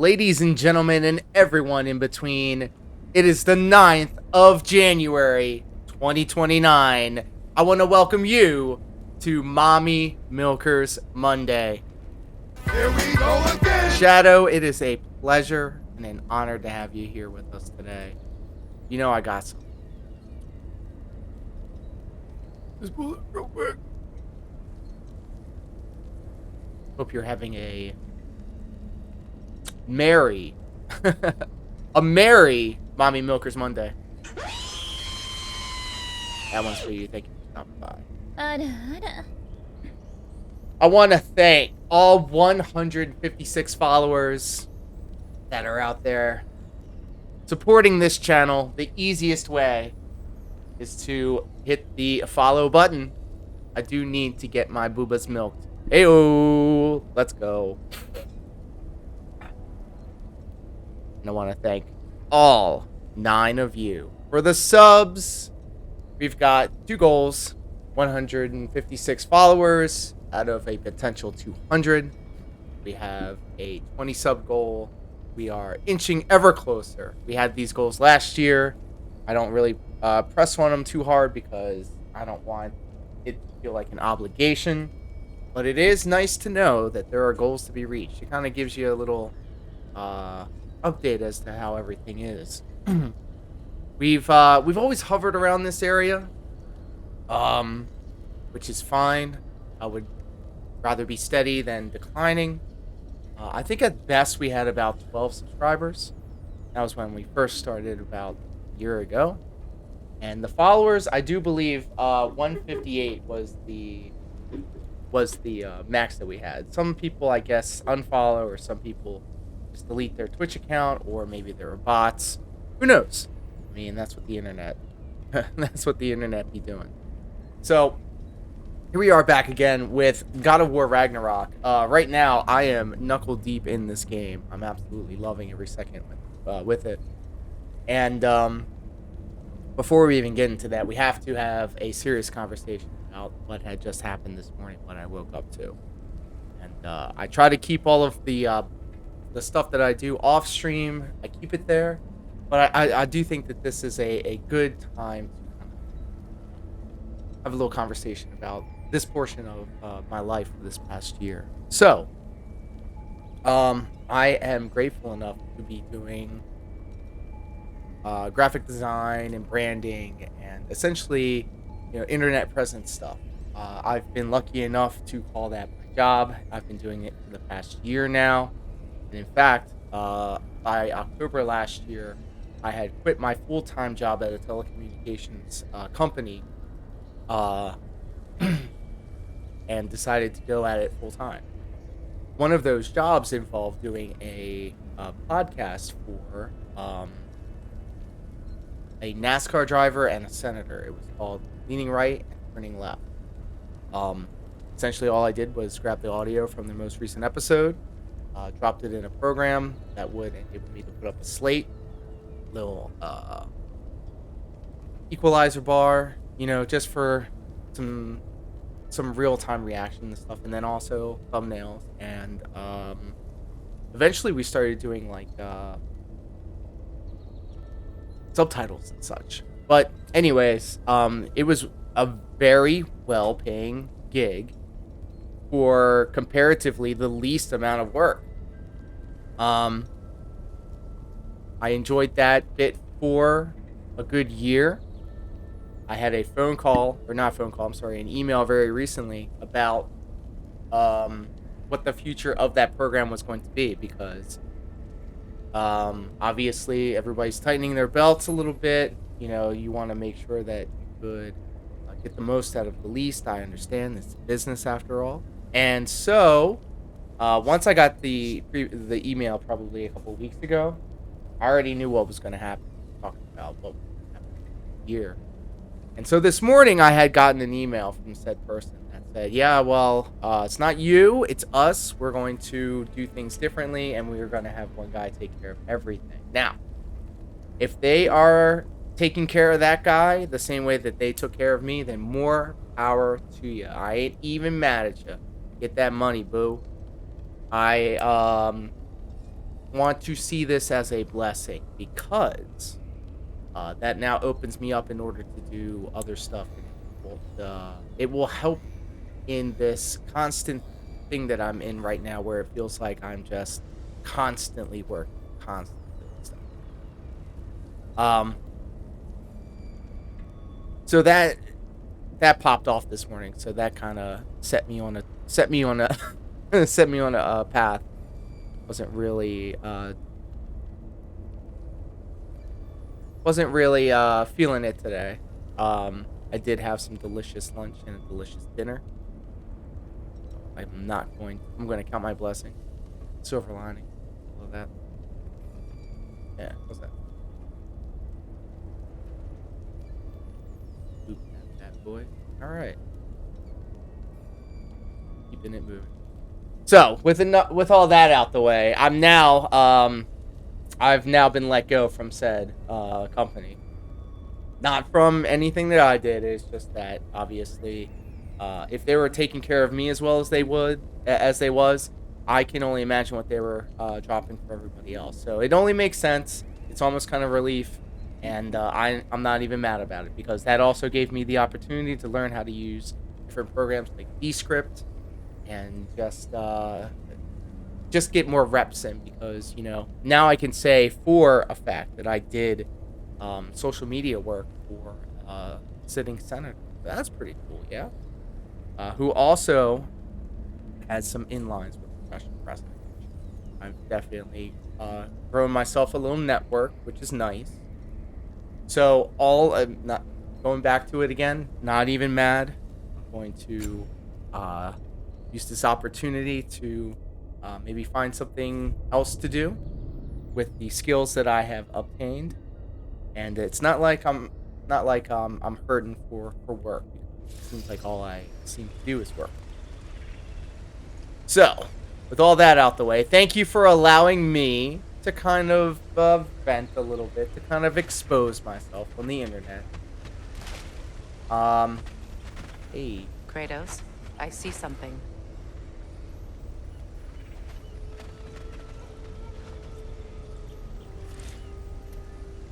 ladies and gentlemen, and everyone in between. It is the 9th of January, 2029. I want to welcome you to Mommy Milkers Monday. Here we go again. Shadow, it is a pleasure and an honor to have you here with us today. You know I got some. Just pull it real quick. Hope you're having a merry Mommy Milkers Monday. That one's for you. Thank you for stopping by. I want to thank all 156 followers that are out there supporting this channel. The easiest way is to hit the follow button. I do need to get my boobas milked. Heyo, let's go. And I want to thank all 9 of you for the subs. We've got 2 goals, 156 followers out of a potential 200. We have a 20 sub goal. We are inching ever closer. We had these goals last year. I don't really press on them too hard because I don't want it to feel like an obligation. But it is nice to know that there are goals to be reached. It kind of gives you a little update as to how everything is. We've always hovered around this area, which is fine. I would rather be steady than declining. I think at best we had about 12 subscribers. That was when we first started about a year ago. And the followers, I do believe 158 was the max that we had. Some people, I guess, unfollow, or some people just delete their Twitch account, or maybe there are bots. Who knows? I mean, that's what the internet be doing. So here we are back again with God of War Ragnarok. Right now, I am knuckle deep in this game. I'm absolutely loving every second with it. And before we even get into that, we have to have a serious conversation about what had just happened this morning when I woke up to. And I try to keep all of the stuff that I do off stream. I keep it there, but I do think that this is a good time to kind of have a little conversation about this portion of my life for this past year. So, I am grateful enough to be doing graphic design and branding and essentially, internet presence stuff. I've been lucky enough to call that my job. I've been doing it for the past year now. And in fact, by October last year, I had quit my full-time job at a telecommunications company and decided to go at it full-time. One of those jobs involved doing a podcast for a NASCAR driver and a senator. It was called Leaning Right and Turning Left. Essentially, all I did was grab the audio from the most recent episode, dropped it in a program that would enable me to put up a slate, little equalizer bar, just for some real-time reaction and stuff, and then also thumbnails. And eventually we started doing like subtitles and such. But anyways, it was a very well-paying gig for comparatively the least amount of work. I enjoyed that bit for a good year. I had a an email very recently about what the future of that program was going to be, because obviously everybody's tightening their belts a little bit. You want to make sure that you could get the most out of the least. I understand it's business after all. And so once I got the email probably a couple of weeks ago, I already knew what was going to happen. Talking about what was going to happen in a year. And so this morning I had gotten an email from said person that said, yeah, well, it's not you, it's us. We're going to do things differently, and we're going to have one guy take care of everything. Now, if they are taking care of that guy the same way that they took care of me, then more power to you. I ain't even mad at you. Get that money, boo. I want to see this as a blessing because that now opens me up in order to do other stuff. It will help in this constant thing that I'm in right now where it feels like I'm just constantly working, constantly doing stuff. Um, so that popped off this morning. So that kind of set me on a set me on a path. Wasn't really feeling it today. I did have some delicious lunch and a delicious dinner. I'm going to count my blessing. Silver lining. All of that. Yeah, what's that? Oop, that boy. All right. Keeping it moving. So, with all that out the way, I've now been let go from said company. Not from anything that I did. It's just that obviously, if they were taking care of me as well as they was, I can only imagine what they were dropping for everybody else. So it only makes sense. It's almost kind of relief, and I'm not even mad about it because that also gave me the opportunity to learn how to use different programs like Descript and just get more reps in because now I can say for a fact that I did social media work for sitting senator. That's pretty cool, yeah. Who also has some inlines with professional wrestling. I've definitely grown myself a little network, which is nice. So not going back to it again, not even mad. I'm going to use this opportunity to maybe find something else to do with the skills that I have obtained. And it's not like I'm hurting for work. It seems like all I seem to do is work. So, with all that out the way, thank you for allowing me to kind of vent a little bit, to kind of expose myself on the internet. Hey. Kratos, I see something.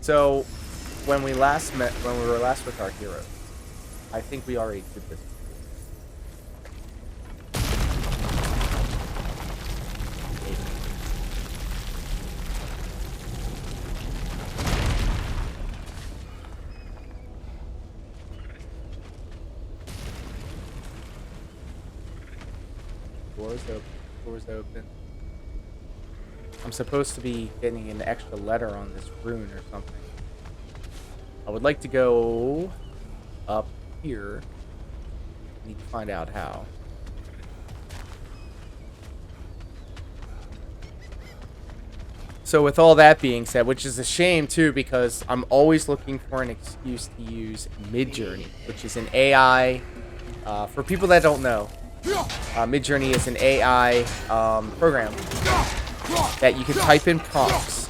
So, when we were last with our heroes, I think we already did this. Doors open. I'm supposed to be getting an extra letter on this rune or something. I would like to go up here. Need to find out how. So with all that being said, which is a shame too, because I'm always looking for an excuse to use Midjourney, which is an AI. For people that don't know, Midjourney is an AI program that you can type in prompts,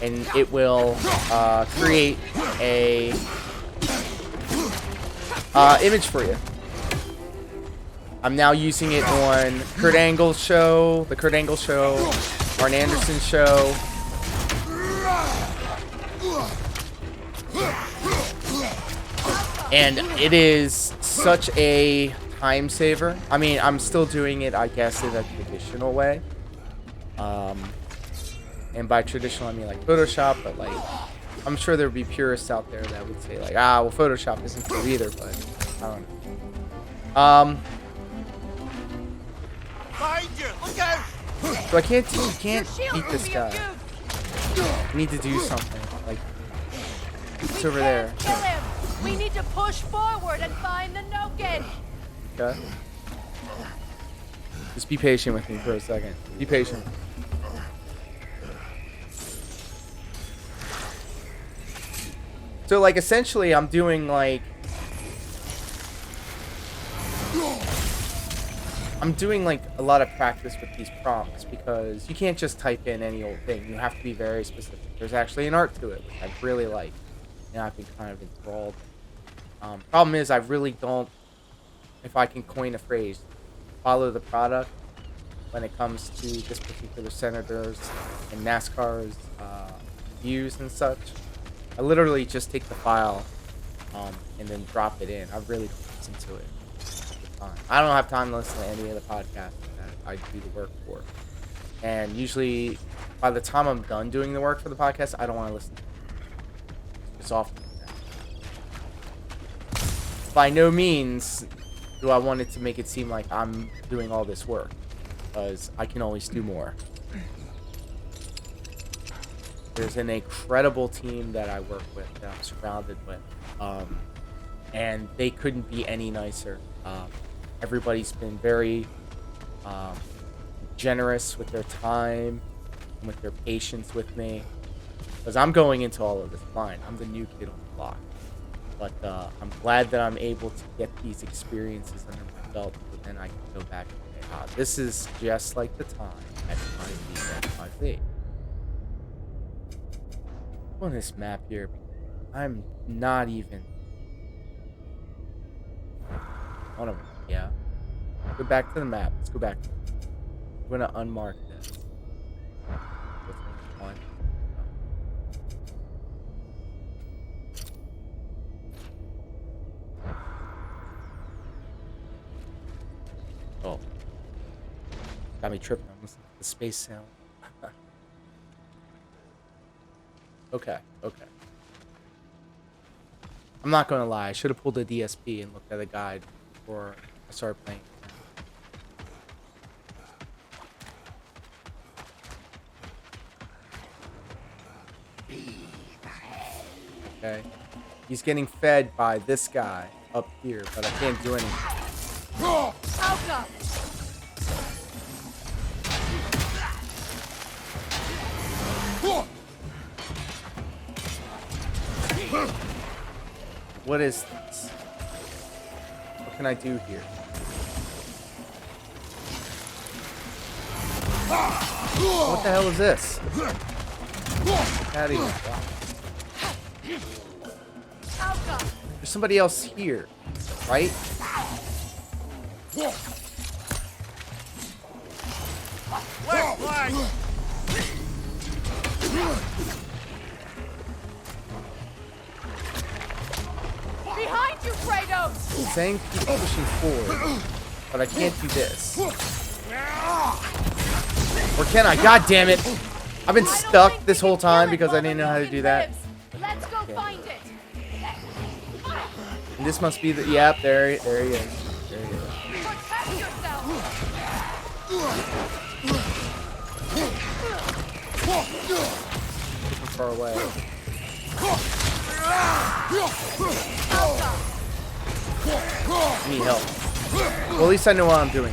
and it will create a image for you. I'm now using it on Kurt Angle's show, the Kurt Angle show, Arn Anderson's show. And it is such a time saver. I mean, I'm still doing it, I guess, in a traditional way. And by traditional, I mean like Photoshop, but like, I'm sure there would be purists out there that would say like, well, Photoshop isn't true either, but I don't know. Behind you! Look out! So I can't beat this guy. I need to do something. Like, it's over there. Kill him! We need to push forward and find the Noken! Okay. Just be patient with me for a second. Be patient. So, like, essentially, I'm doing, like... a lot of practice with these prompts because you can't just type in any old thing. You have to be very specific. There's actually an art to it, which I really like. And I've been kind of enthralled. Problem is, I really don't, if I can coin a phrase, follow the product. when it comes to this particular senator's and NASCAR's views and such. I literally just take the file and then drop it in. I really don't listen to it all the time. I don't have time to listen to any of the podcasts that I do the work for. And usually, by the time I'm done doing the work for the podcast, I don't want to listen to it. It's often like that. By no means do I want it to make it seem like I'm doing all this work, because I can always do more. There's an incredible team that I work with, that I'm surrounded with, and they couldn't be any nicer. Everybody's been very generous with their time and with their patience with me, because I'm going into all of this blind. I'm the new kid on the block, but I'm glad that I'm able to get these experiences under my belt, but then I can go back and say, this is just like the time XYZ. On this map here, I'm not even one of them. Yeah, go back to the map. Let's go back. I'm gonna unmark this. One. Oh, got me tripping. I'm listening to the space sound. Okay. I'm not gonna lie. I should have pulled a DSP and looked at a guide before I started playing. Okay. He's getting fed by this guy up here, but I can't do anything. Alka! What is this? What can I do here? What the hell is this? Get out of here. Alka! There's somebody else here, right? Behind you, Kratos! Saying keep pushing forward, but I can't do this. Or can I? God damn it! I've been stuck this whole time because I didn't know how to do that. Let's go find it. And this must be the. Yep, there he is. There he is. Protect yourself. Looking far away. I need help. Well, at least I know what I'm doing.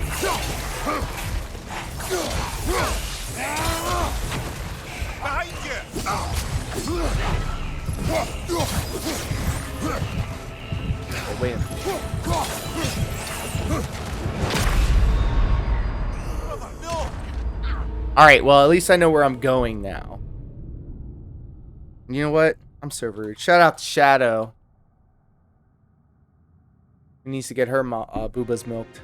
Oh, wait. Alright, well, at least I know where I'm going now. You know what? I'm so rude. Shout out to Shadow. Who needs to get her boobas milked.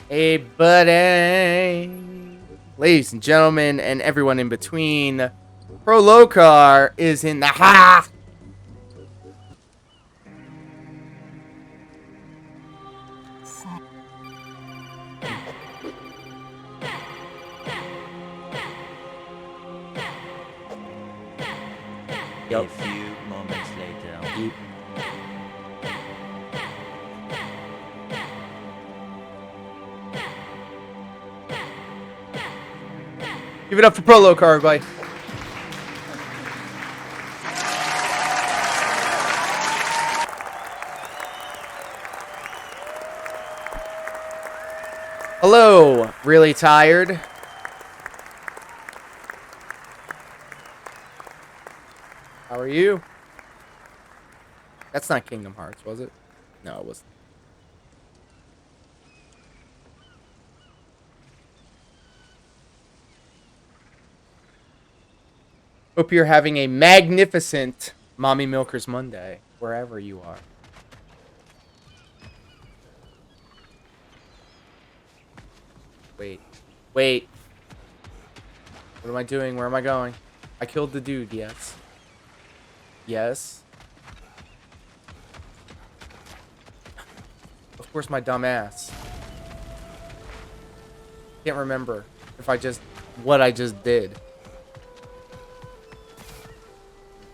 Hey, buddy. Ladies and gentlemen, and everyone in between, Pro Locar is in the ha. A few moments later. Give it up for Pro Locar, everybody. Hello, really tired? How are you? That's not Kingdom Hearts, was it? No, it wasn't. Hope you're having a magnificent Mommy Milkers Monday, wherever you are. Wait. Wait. What am I doing? Where am I going? I killed the dude, yes. Yes. Of course, my dumb ass. Can't remember if I just... what I just did.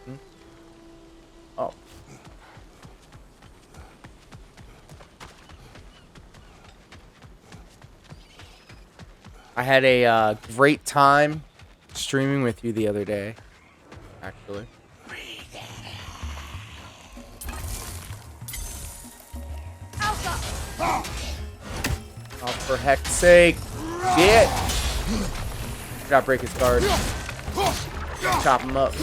Hmm? Oh. I had a great time streaming with you the other day, actually. Oh, for heck's sake. Shit. Gotta break his guard. Chop him up.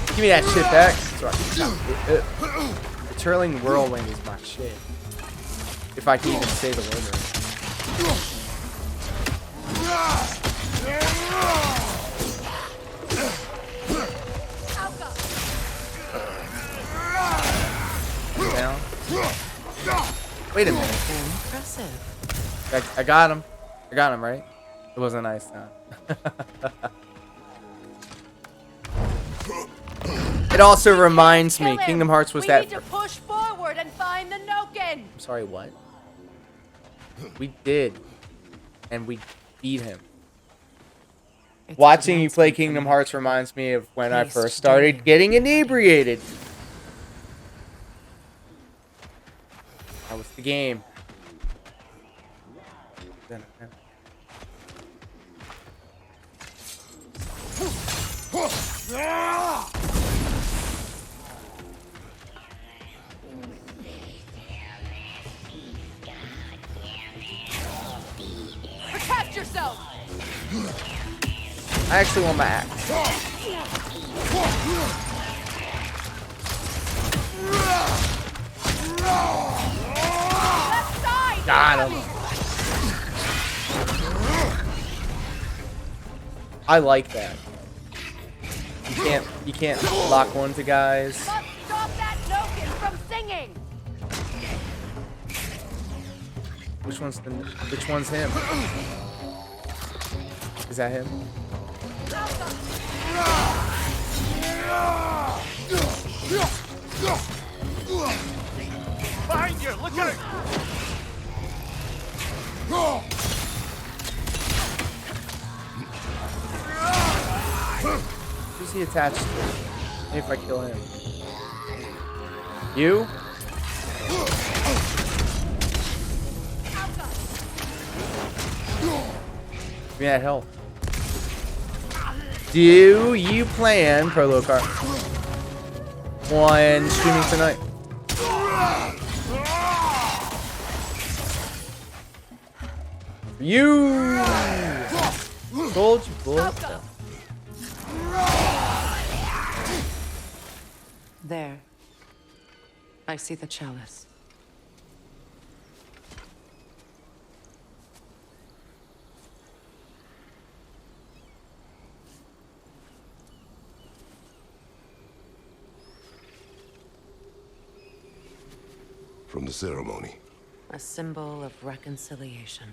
Give me that shit back. So I can chop it. The Turling Whirlwind is my shit. If I can even say the word right. Down. Wait a minute. Impressive. I got him. I got him, right? It wasn't nice time. It also reminds me, Kingdom Hearts was that... We need to push forward and find the Noken. I'm sorry, what? We did. And we beat him. It's Watching you play advancement Kingdom from Hearts reminds me of when I Please first stay. started getting inebriated. That was the game. Protect yourself. I actually want my axe. Left side. Got him. I like that. You can't lock one to guys. Must stop that Noken from singing. Which one's him? Is that him? Behind you! Look out! Who's he attached to? Maybe if I kill him. You? Give me that health. Do you plan, Prolo Car, on streaming tonight? You! Told you, boy. There. I see the chalice. From the ceremony. A symbol of reconciliation.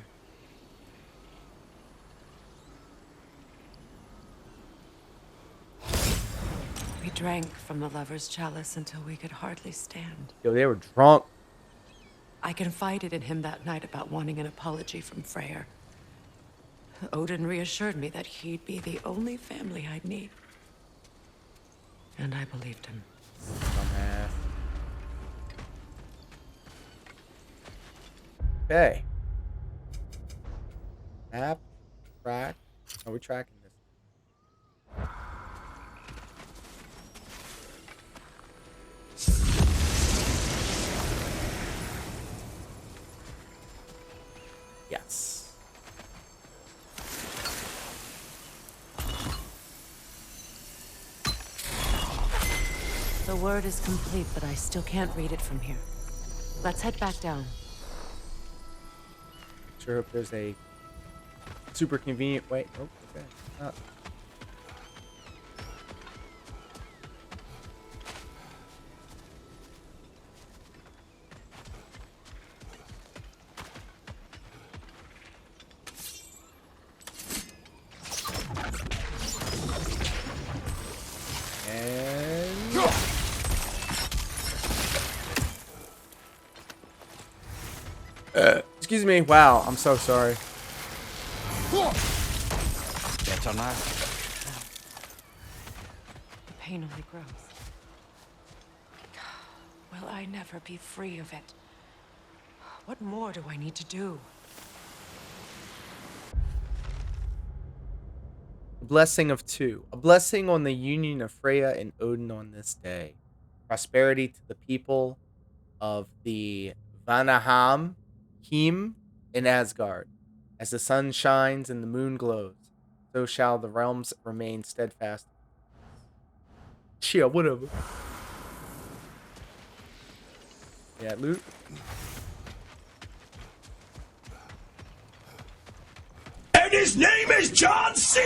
We drank from the lover's chalice until we could hardly stand. Yo, they were drunk. I confided in him that night about wanting an apology from Freyr. Odin reassured me that he'd be the only family I'd need. And I believed him. Dumbass. Okay. Map. Track. Are we tracking this? Yes. The word is complete, but I still can't read it from here. Let's head back down. Sure hope there's a super convenient way. Oh, okay. Excuse me. Wow, I'm so sorry. Better now. The pain only grows. Will I never be free of it? What more do I need to do? A blessing of two. A blessing on the union of Freya and Odin on this day. Prosperity to the people of the Vanaheim, Heim, in Asgard. As the sun shines and the moon glows, so shall the realms remain steadfast. Yeah, whatever. Yeah, loot. And his name is John C.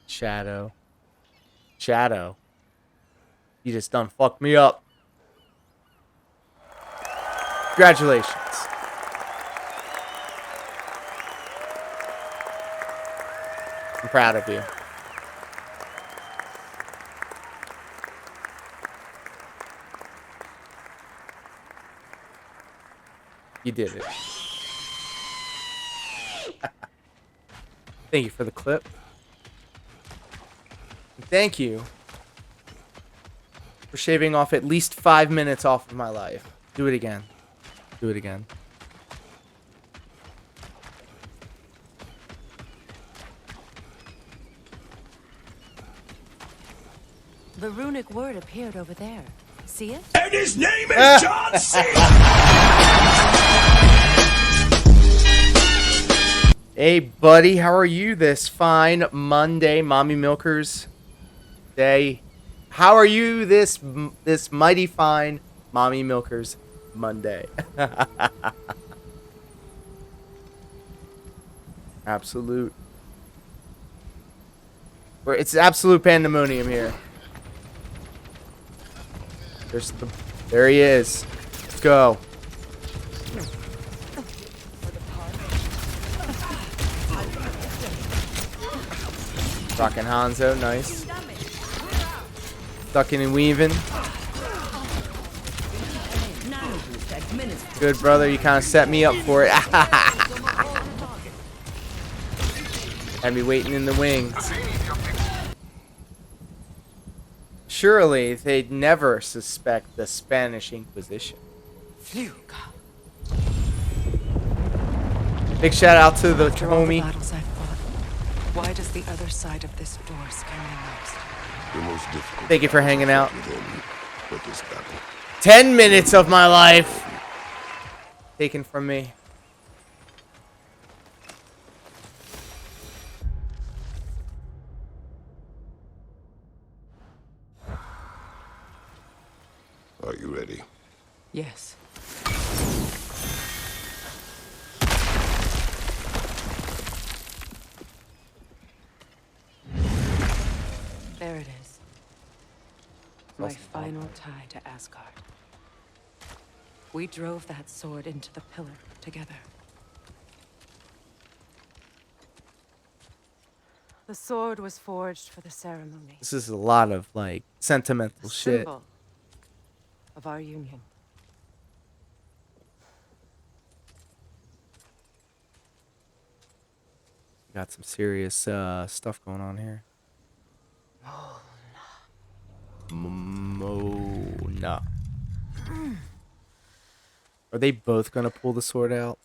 Shadow. Shadow. You just done fucked me up. Congratulations. I'm proud of you. You did it. Thank you for the clip. And thank you for shaving off at least 5 minutes off of my life. Do it again. Do it again. The runic word appeared over there. See it? And his name is John C. Hey, buddy, how are you this fine Monday, Mommy Milkers Day? How are you this mighty fine Mommy Milkers Monday? Absolute. It's absolute pandemonium here. There he is. Let's go. Rockin' Hanzo, nice. Ducking and weaving. Good, brother. You kind of set me up for it. Had me waiting in the wings. Surely they'd never suspect the Spanish Inquisition. Phew. Big shout out to the After all the homie. battles I've fought, why does the other side of this door scare me most? The most difficult. Thank you for hanging out. Within, but this battle. 10 minutes of my life taken from me. Are you ready? Yes. There it is. My Awesome. final tie to Asgard. We drove that sword into the pillar together. The sword was forged for the ceremony. This is a lot of like sentimental The shit. symbol of our union. Got some serious stuff going on here. Mona. Are they both gonna pull the sword out?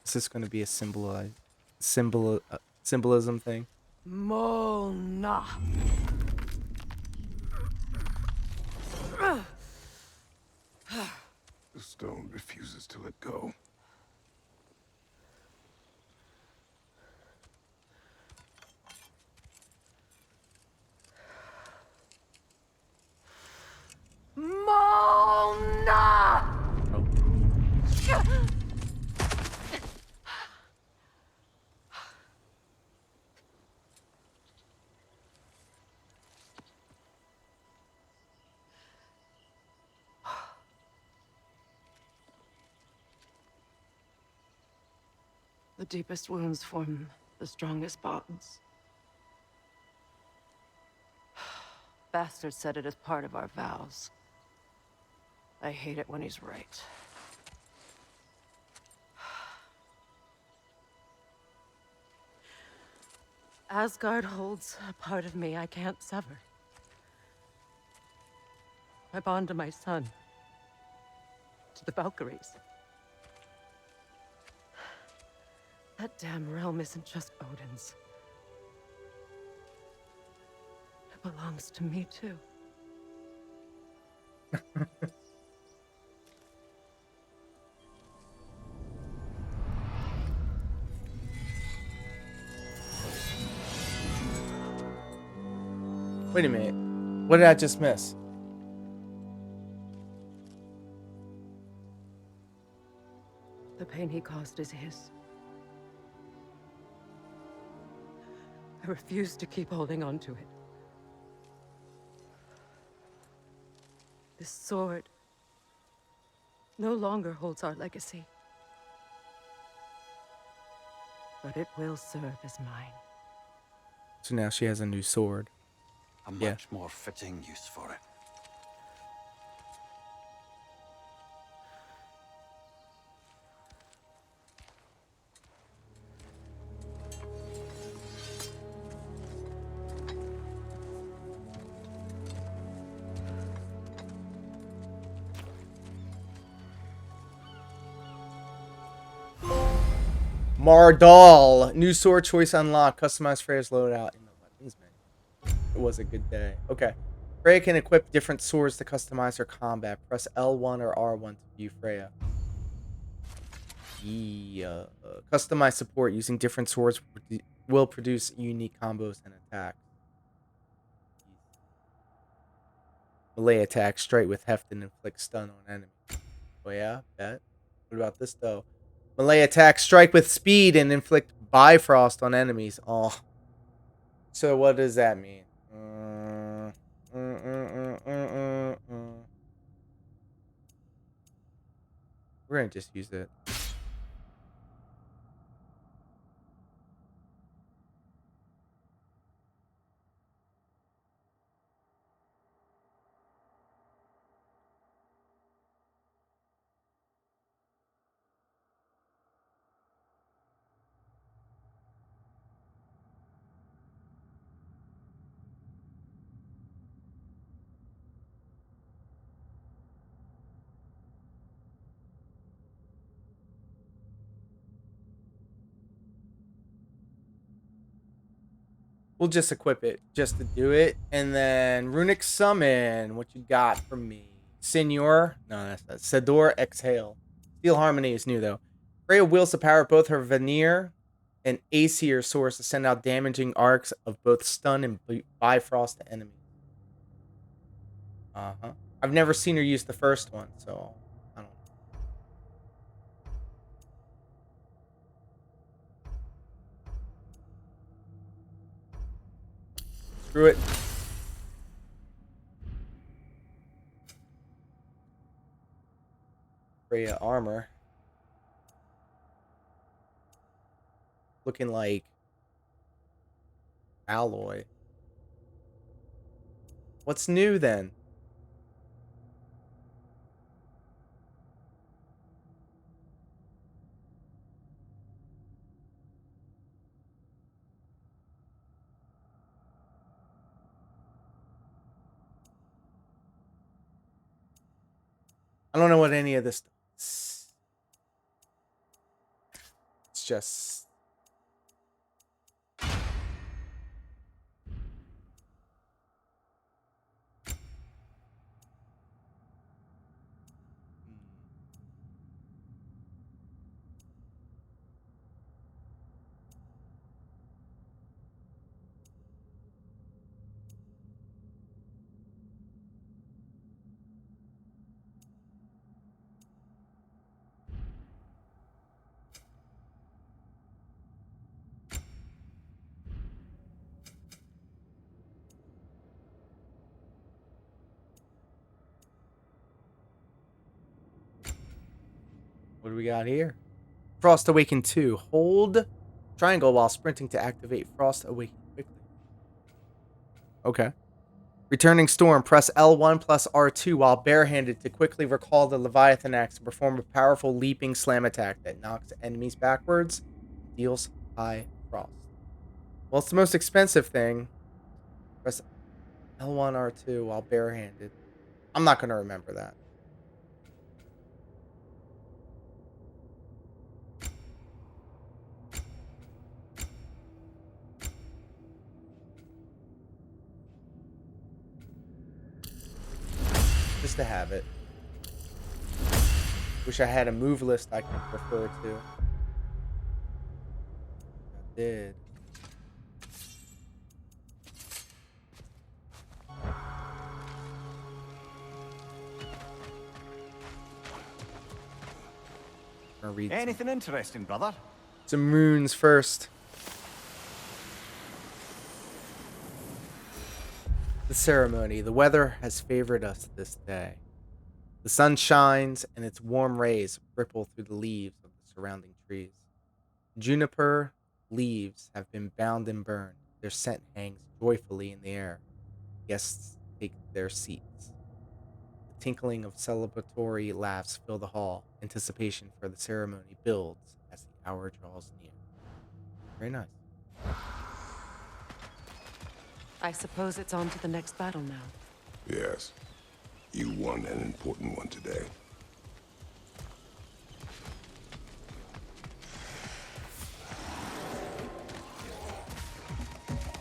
Is this gonna be a symbolism thing? Mona. The stone refuses to let go. The deepest wounds form the strongest bonds. Bastard said it as part of our vows. I hate it when he's right. Asgard holds a part of me I can't sever. My bond to my son. To the Valkyries. That damn realm isn't just Odin's. It belongs to me, too. Wait a minute. What did I just miss? The pain he caused is his. I refuse to keep holding on to it. This sword no longer holds our legacy. But it will serve as mine. So now she has a new sword. A Yeah. much more fitting use for it. Mardal. New sword choice unlocked. Customize Freya's loadout in the weapons menu. It was a good day. Okay. Freya can equip different swords to customize her combat. Press L1 or R1 to view Freya. Yeah. Customize support using different swords will produce unique combos and attacks. Melee attack, strike with heft and inflict stun on enemy. Oh yeah, bet. What about this though? Melee attack, strike with speed and inflict Bifrost on enemies. Oh. So what does that mean? We're gonna just use it. We'll just equip it just to do it. And then Runic Summon. What you got from me? Senor. No, that's not. Sedor Exhale. Steel Harmony is new, though. Freya wields the power of both her Veneer and Aesir swords to send out damaging arcs of both stun and Bifrost to enemies. Uh-huh. I've never seen her use the first one, so I don't know. Screw it. Freya armor. Looking like alloy. What's new then? I don't know what any of this is. It's just what do we got here? Frost Awaken 2. Hold triangle while sprinting to activate Frost Awaken quickly. Okay. Returning Storm. Press L1 plus R2 while barehanded to quickly recall the Leviathan axe and perform a powerful leaping slam attack that knocks enemies backwards and deals high frost. Well, it's the most expensive thing. Press L1 R2 while barehanded. I'm not going to remember that. Just to have it. Wish I had a move list I could refer to. I did. Read Anything interesting, brother? some runes first. The ceremony. The weather has favored us this day. The sun shines, and its warm rays ripple through the leaves of the surrounding trees. Juniper leaves have been bound and burned. Their scent hangs joyfully in the air. Guests take their seats. The tinkling of celebratory laughs fill the hall. Anticipation for the ceremony builds as the hour draws near. Very nice. I suppose it's on to the next battle now. Yes. You won an important one today.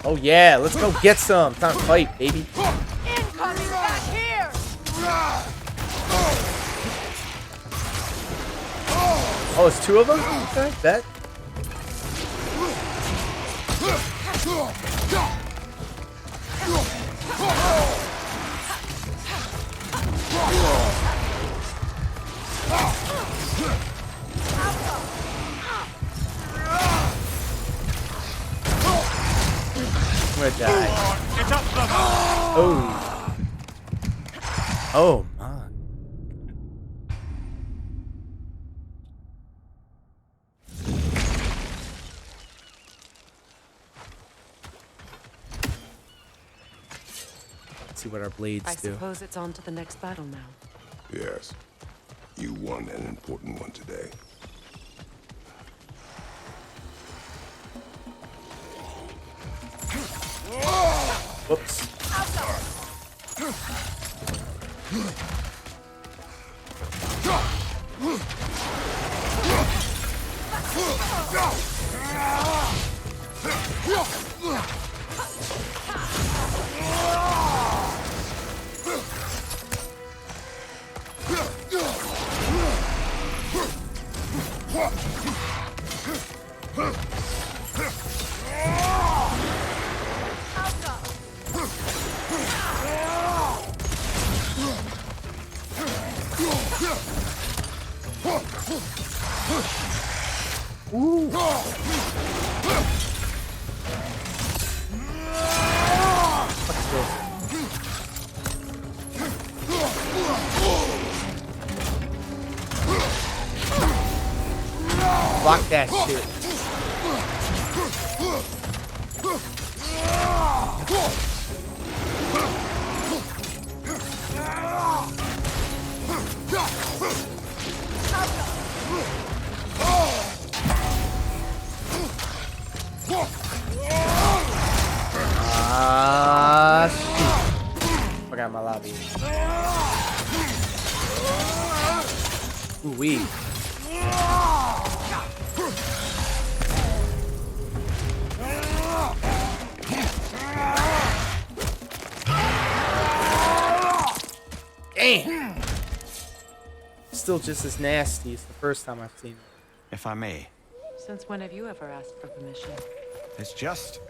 Oh yeah, let's go get some. Time to fight, baby. Incoming back here! Oh, it's two of them? Okay, bet. I'm gonna die. Get up, brother! Oh. Oh my. Let's see what our blades I do. suppose it's on to the next battle now. Yes. You won an important one today. Whoops. Block that shit. Ah, shit. Forgot my lobby. Ooh wee. Damn. Still just as nasty as the first time I've seen it. If I may, Since when have you ever asked for permission? it's just...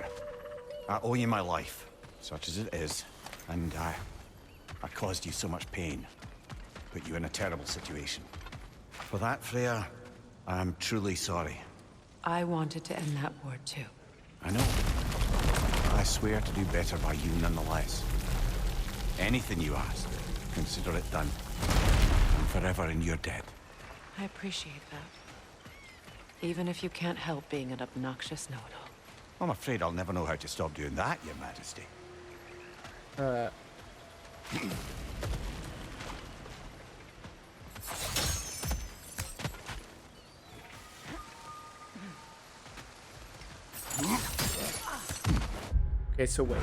I owe you my life, such as it is. And I caused you so much pain. Put you in a terrible situation. For that, Freya, I'm truly sorry. I wanted to end that war too. I know. I swear to do better by you nonetheless. Anything you ask, consider it done. I'm forever in your debt. I appreciate that. Even if you can't help being an obnoxious know-it-all. I'm afraid I'll never know how to stop doing that, Your Majesty. Uh, okay, so wait.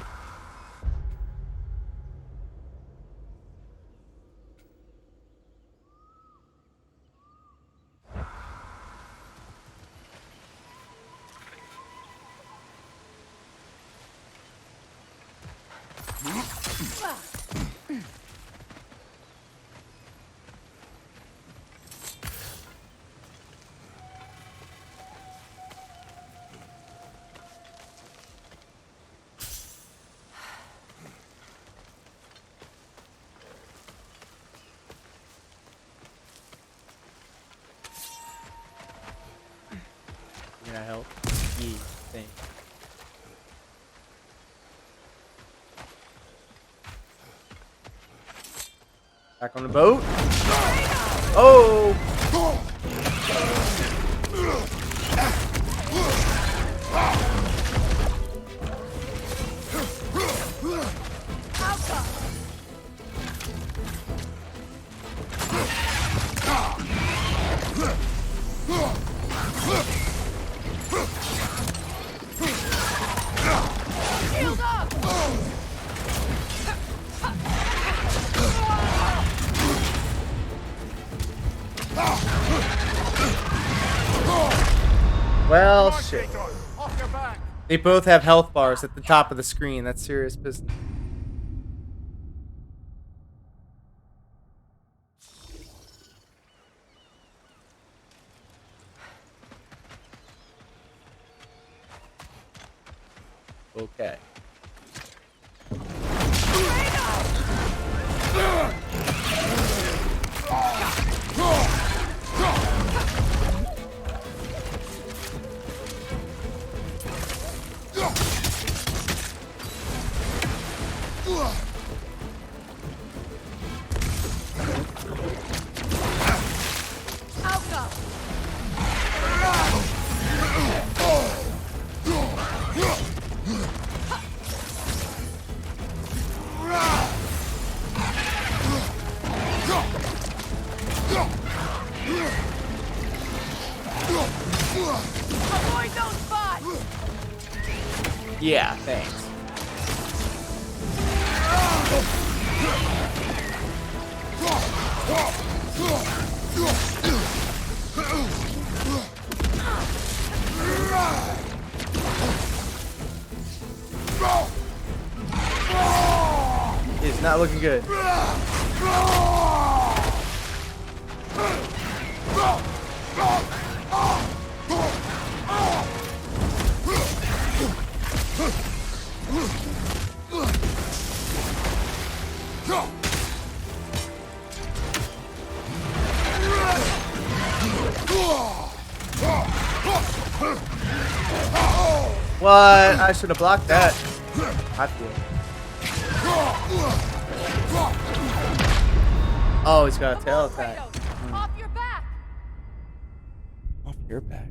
Can I help? Ye thing. Back on the boat. Oh! Shield up! Well, shit. They both have health bars at the top of the screen. That's serious business. Okay. Alka! Avoid those spots! Yeah, thanks. It's not looking good. What? I should have blocked that. I feel. Oh, he's got a tail attack. Kratos, off your back! Off your back.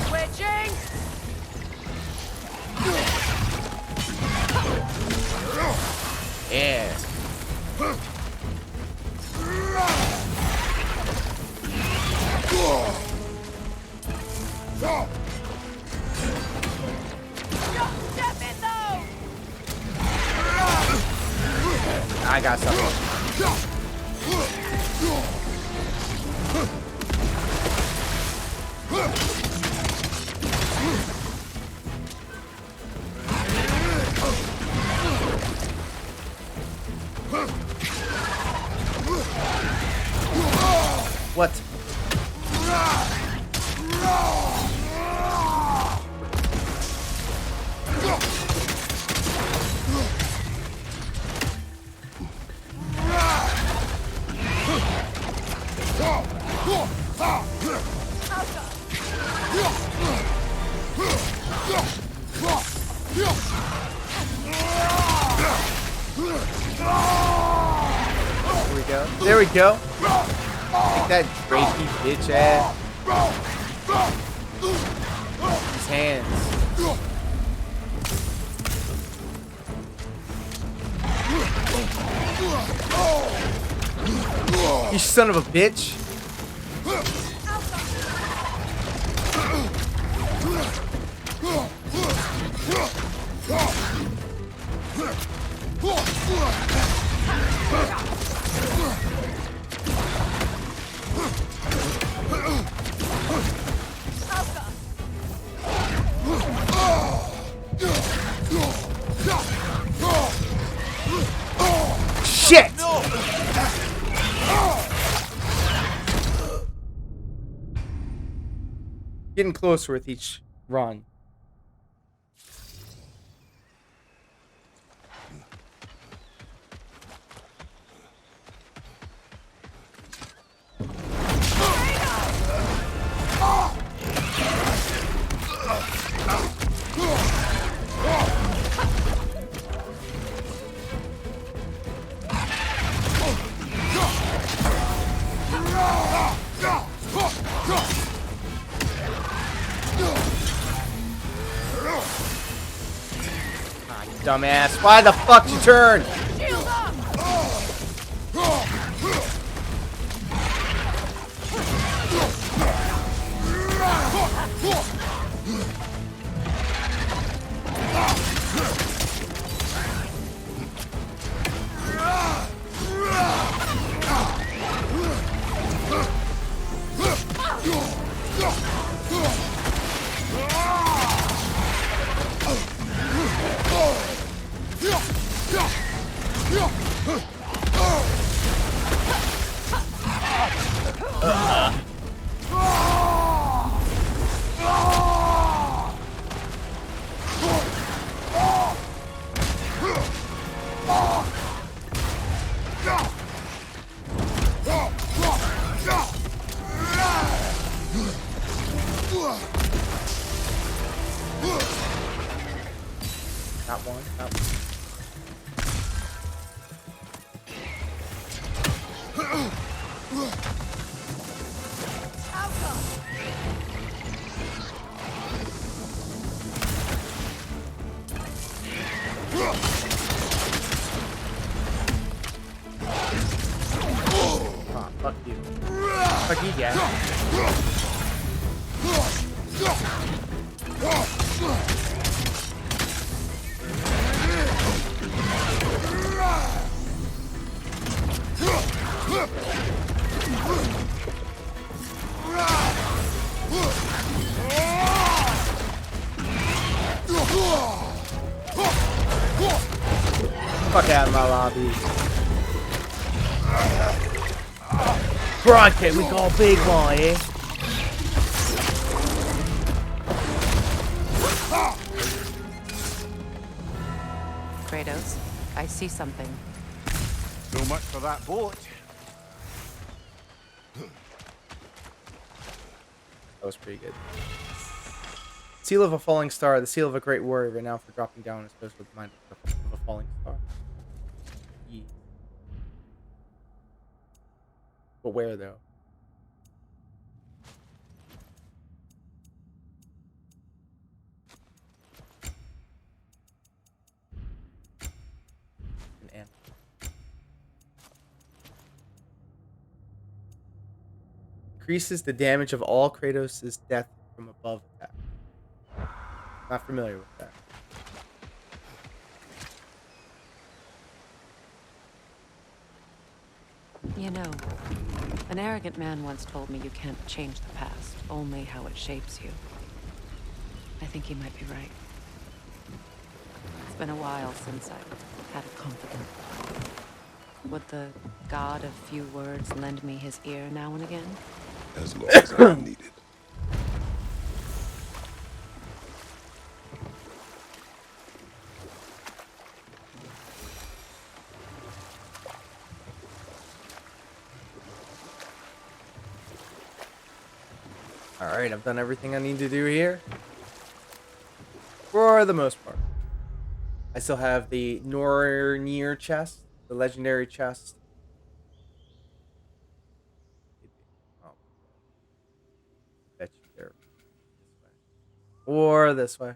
Switching! Yeah. I got something. What? There we go. There we go. Take that drapey bitch ass. His hands. You son of a bitch. Shit! Getting closer with each run. Dumbass, why the fuck you turn? Shield up! Not one, not one. Oh, fuck you. Fuck you, guys. Fuck out of my lobby. Broadcast, we call big one, eh? Kratos, I see something. So much for that boat. That was pretty good. Seal of a falling star, the seal of a great warrior, renowned for dropping down as opposed with the mind of a falling star. Yeah. But where though? An ant. Increases the damage of all Kratos' death from above attack. Not familiar with that. You know, an arrogant man once told me you can't change the past, only how it shapes you. I think he might be right. It's been a while since I've had a confidant. Would the god of few words lend me his ear now and again? As long as I need it. Alright, I've done everything I need to do here. For the most part. I still have the Nornir chest, the legendary chest. Oh, bet you they're this way. Or this way.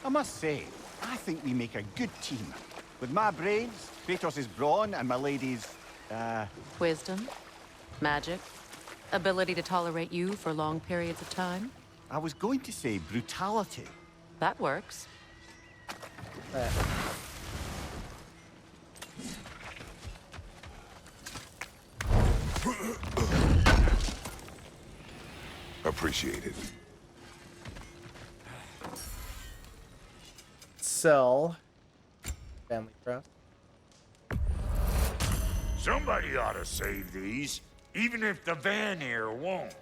I must say, I think we make a good team. With my brains, Kratos' brawn, and my lady's, Wisdom? Magic? Ability to tolerate you for long periods of time? I was going to say brutality. That works. Uh, Appreciate it. Sell. Family crest. Somebody ought to save these, even if the Vanir won't.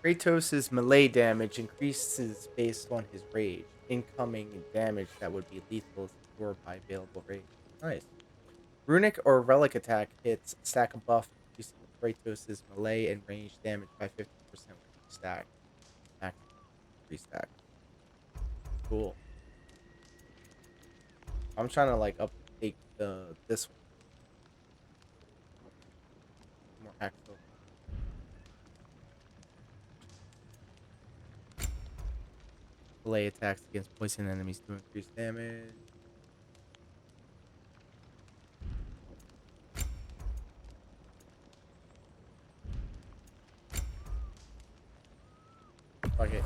Kratos' melee damage increases based on his rage. Incoming damage that would be lethal is absorbed by available rage. Nice. Runic or relic attack hits stack a buff, increasing Kratos' melee and range damage by 50% with each stack. Max 3 stack. Cool. I'm trying to like update this one. More hacksaw. Melee attacks against poison enemies to increase damage. Okay.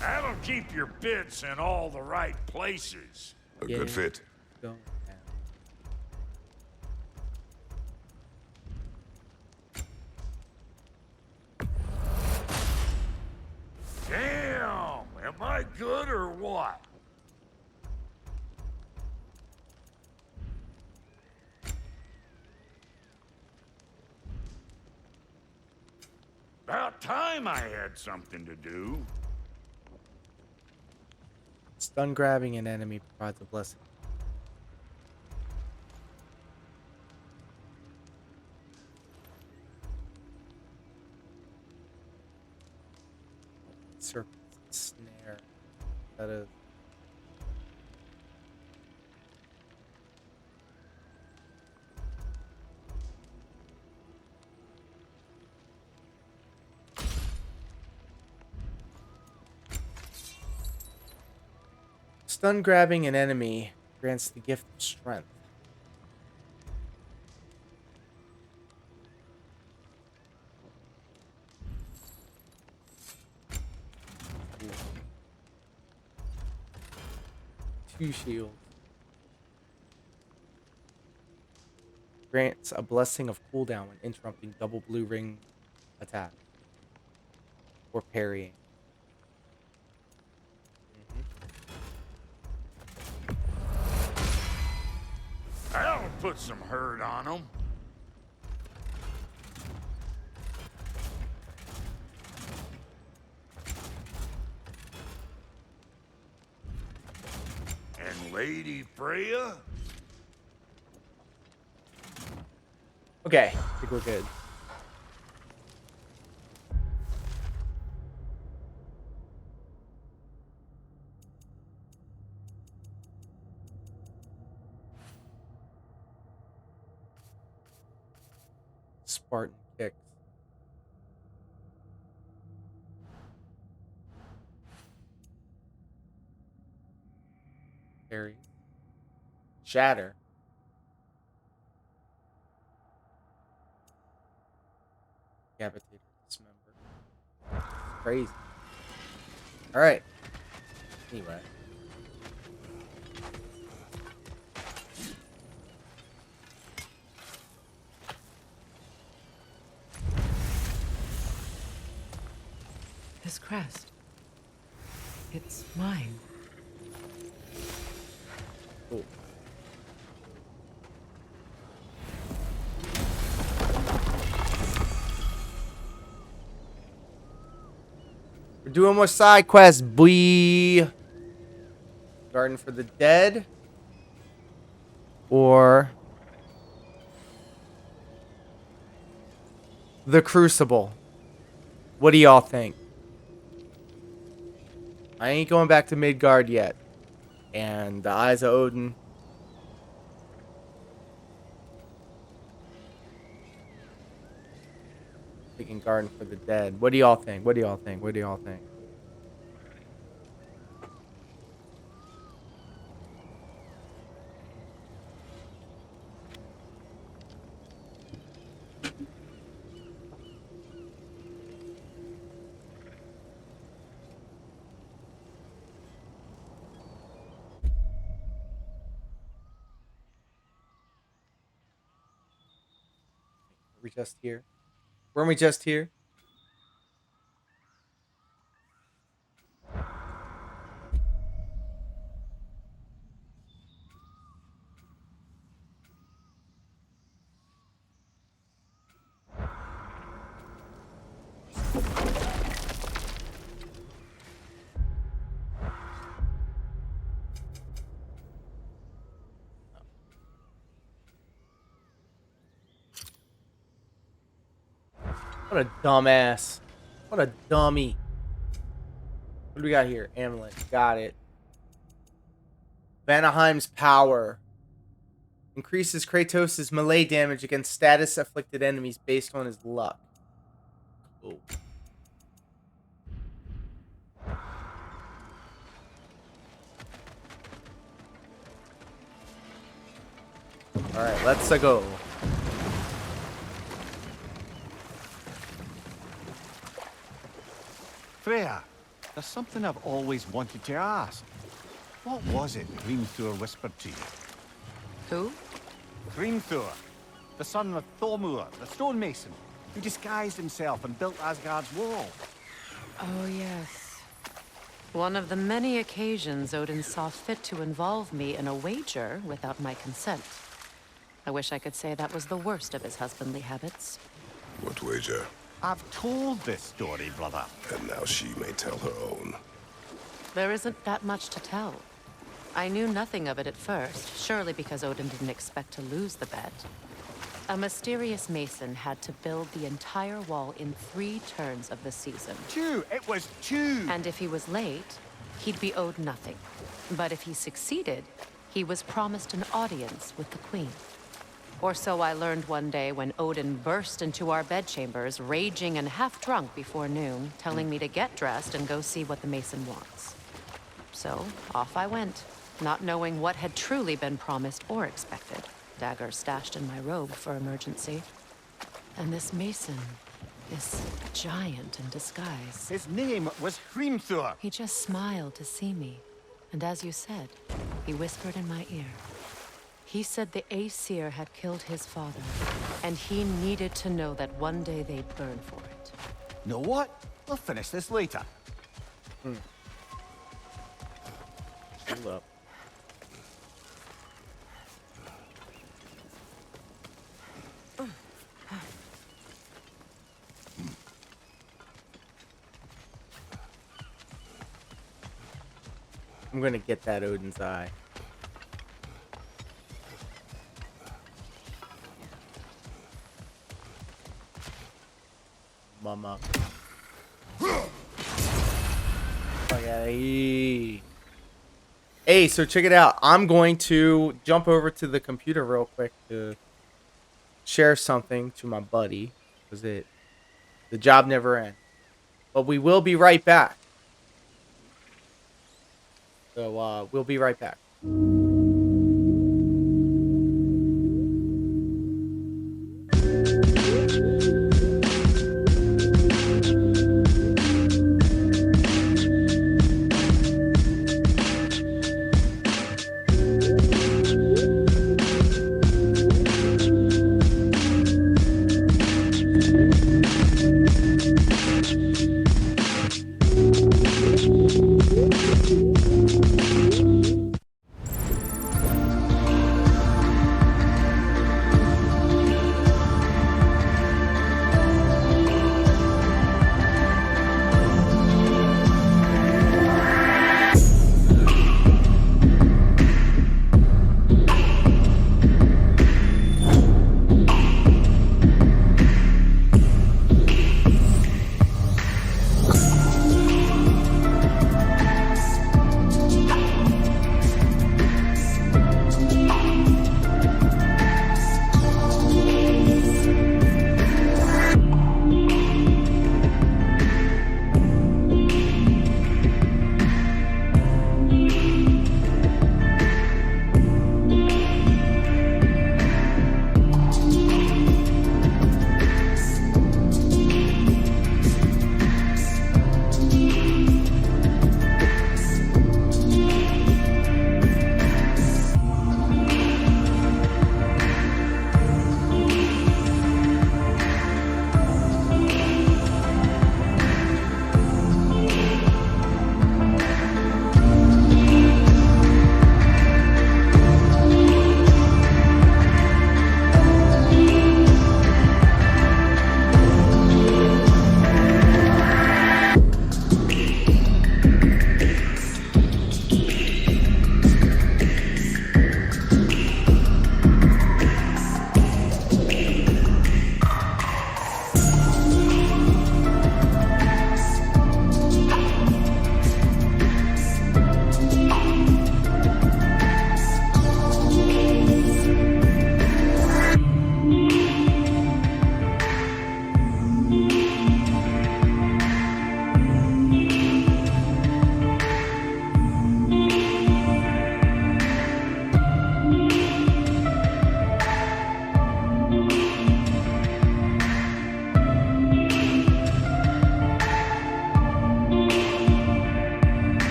That'll keep your bits in all the right places. A good fit. Going down. Damn! Am I good or what? About time I had something to do. Stun grabbing an enemy provides a blessing. Serpent snare. That is. Stun grabbing an enemy grants the gift of strength. Ooh. 2 shields. Grants a blessing of cooldown when interrupting double blue ring attack. Or parrying. That'll put some hurt on them. And Lady Freya? Okay, I think we're good. Spartan kicks. Harry. Shatter. Decapitator. Dismember. Crazy. Alright. Anyway. This crest. It's mine. Cool. We're doing more side quests, boy. Garden for the Dead. Or The Crucible. What do y'all think? I ain't going back to Midgard yet. And the Eyes of Odin. Thinking Garden for the Dead. What do y'all think? What do y'all think? What do y'all think? Were we just here? Weren't we just here? What a dumbass. What a dummy. What do we got here? Amulet. Got it. Vanaheim's power. Increases Kratos' melee damage against status afflicted enemies based on his luck. Cool. Alright, let's go. Freya, there's something I've always wanted to ask. What was it Hrimthur whispered to you? Who? Hrimthur, the son of Thormur, the stonemason, who disguised himself and built Asgard's wall. Oh, yes. One of the many occasions Odin saw fit to involve me in a wager without my consent. I wish I could say that was the worst of his husbandly habits. What wager? I've told this story, brother. And now she may tell her own. There isn't that much to tell. I knew nothing of it at first, surely because Odin didn't expect to lose the bet. A mysterious mason had to build the entire wall in 3 turns of the season. 2! It was 2! And if he was late, he'd be owed nothing. But if he succeeded, he was promised an audience with the queen. Or so I learned one day when Odin burst into our bedchambers, raging and half-drunk before noon, telling me to get dressed and go see what the mason wants. So, off I went, not knowing what had truly been promised or expected. Dagger stashed in my robe for emergency. And this mason, this giant in disguise. His name was Hrimthur. He just smiled to see me. And as you said, he whispered in my ear. He said the Aesir had killed his father, and he needed to know that one day they'd burn for it. Know what? We'll finish this later. Hold up. I'm gonna get that Odin's eye. Mama. Okay. Hey, so check it out. I'm going to jump over to the computer real quick to share something to my buddy, because the job never ends. But we will be right back. So we'll be right back.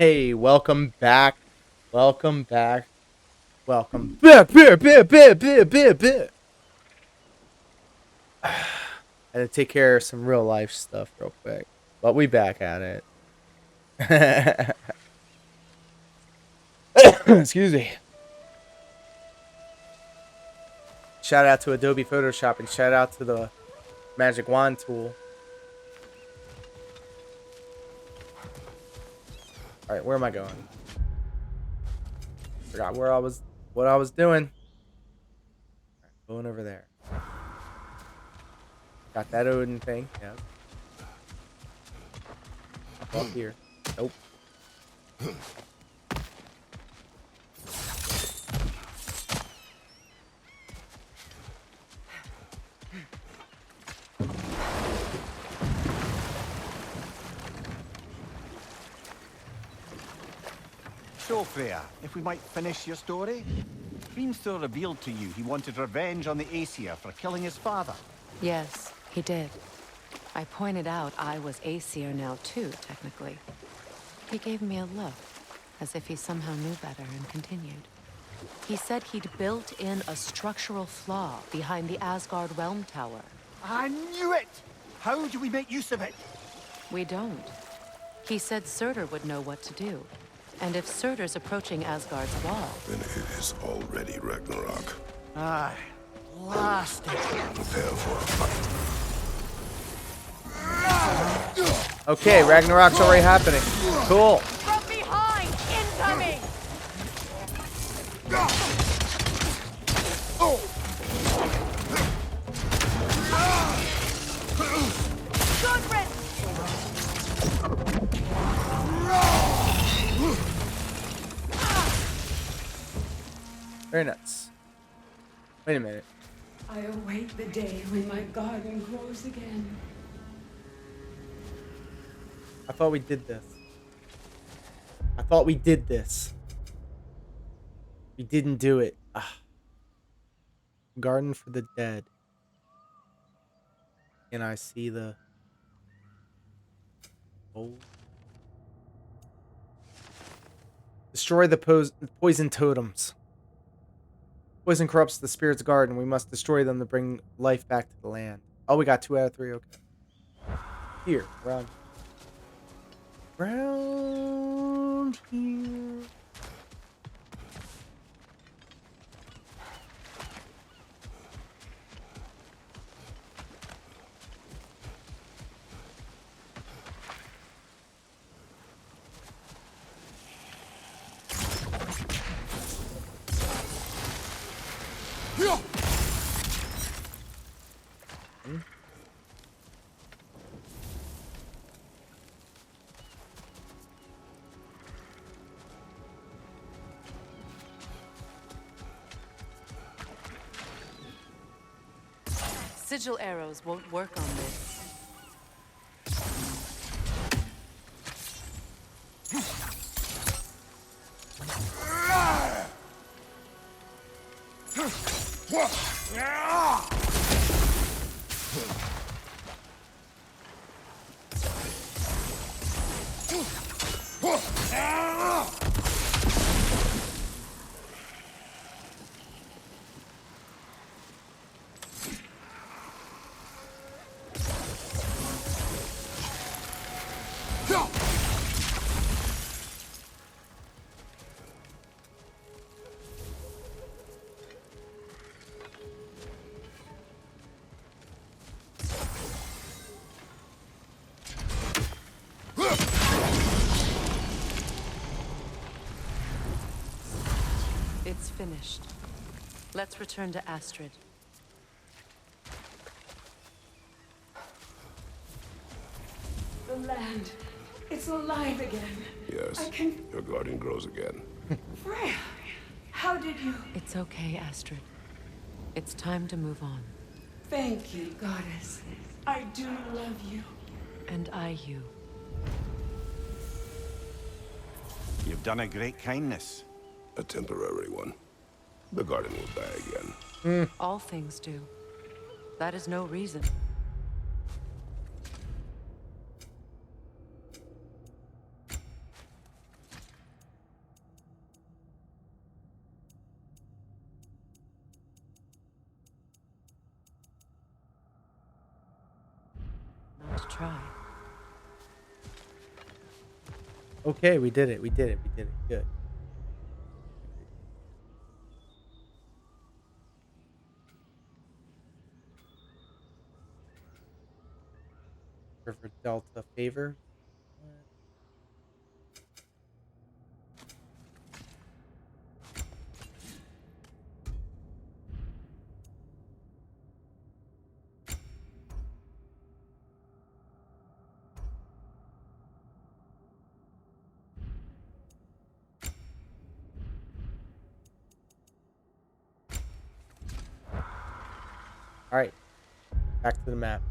Hey, welcome back. Welcome back. Welcome back. Bit. I had to take care of some real life stuff real quick. But we back at it. Excuse me. Shout out to Adobe Photoshop and shout out to the Magic Wand tool. Alright, where am I going? Forgot what I was doing. Right, going over there. Got that Odin thing, yeah. Up here. Nope. So, Freya, if we might finish your story? Dreamster revealed to you he wanted revenge on the Aesir for killing his father. Yes, he did. I pointed out I was Aesir now too, technically. He gave me a look, as if he somehow knew better, and continued. He said he'd built in a structural flaw behind the Asgard Realm Tower. I knew it! How do we make use of it? We don't. He said Surtur would know what to do. And if Surtur's approaching Asgard's wall... Then it is already Ragnarok. Aye. Blast it. Prepare for a fight. Okay, Ragnarok's already happening. Cool. From behind! Incoming! Good riddance! Very nice. Wait a minute. I await the day when my garden grows again. I thought we did this. I thought we did this. We didn't do it. Ah. Garden for the dead. And I see the... Oh. Destroy the poison totems. Poison corrupts the spirit's garden. We must destroy them to bring life back to the land. Oh, we got 2 out of 3. Okay. Here, around. Around here. Sigil arrows won't work on this. It's finished. Let's return to Astrid. The land, it's alive again. Yes, your garden grows again. Freya, how did you... It's okay, Astrid. It's time to move on. Thank you, goddess. I do love you. And I you. You've done a great kindness. A temporary one. The garden will die again. All things do. That is no reason. to try. Okay, we did it. We did it. We did it. Good. River Delta favors. What? All right, back to the map.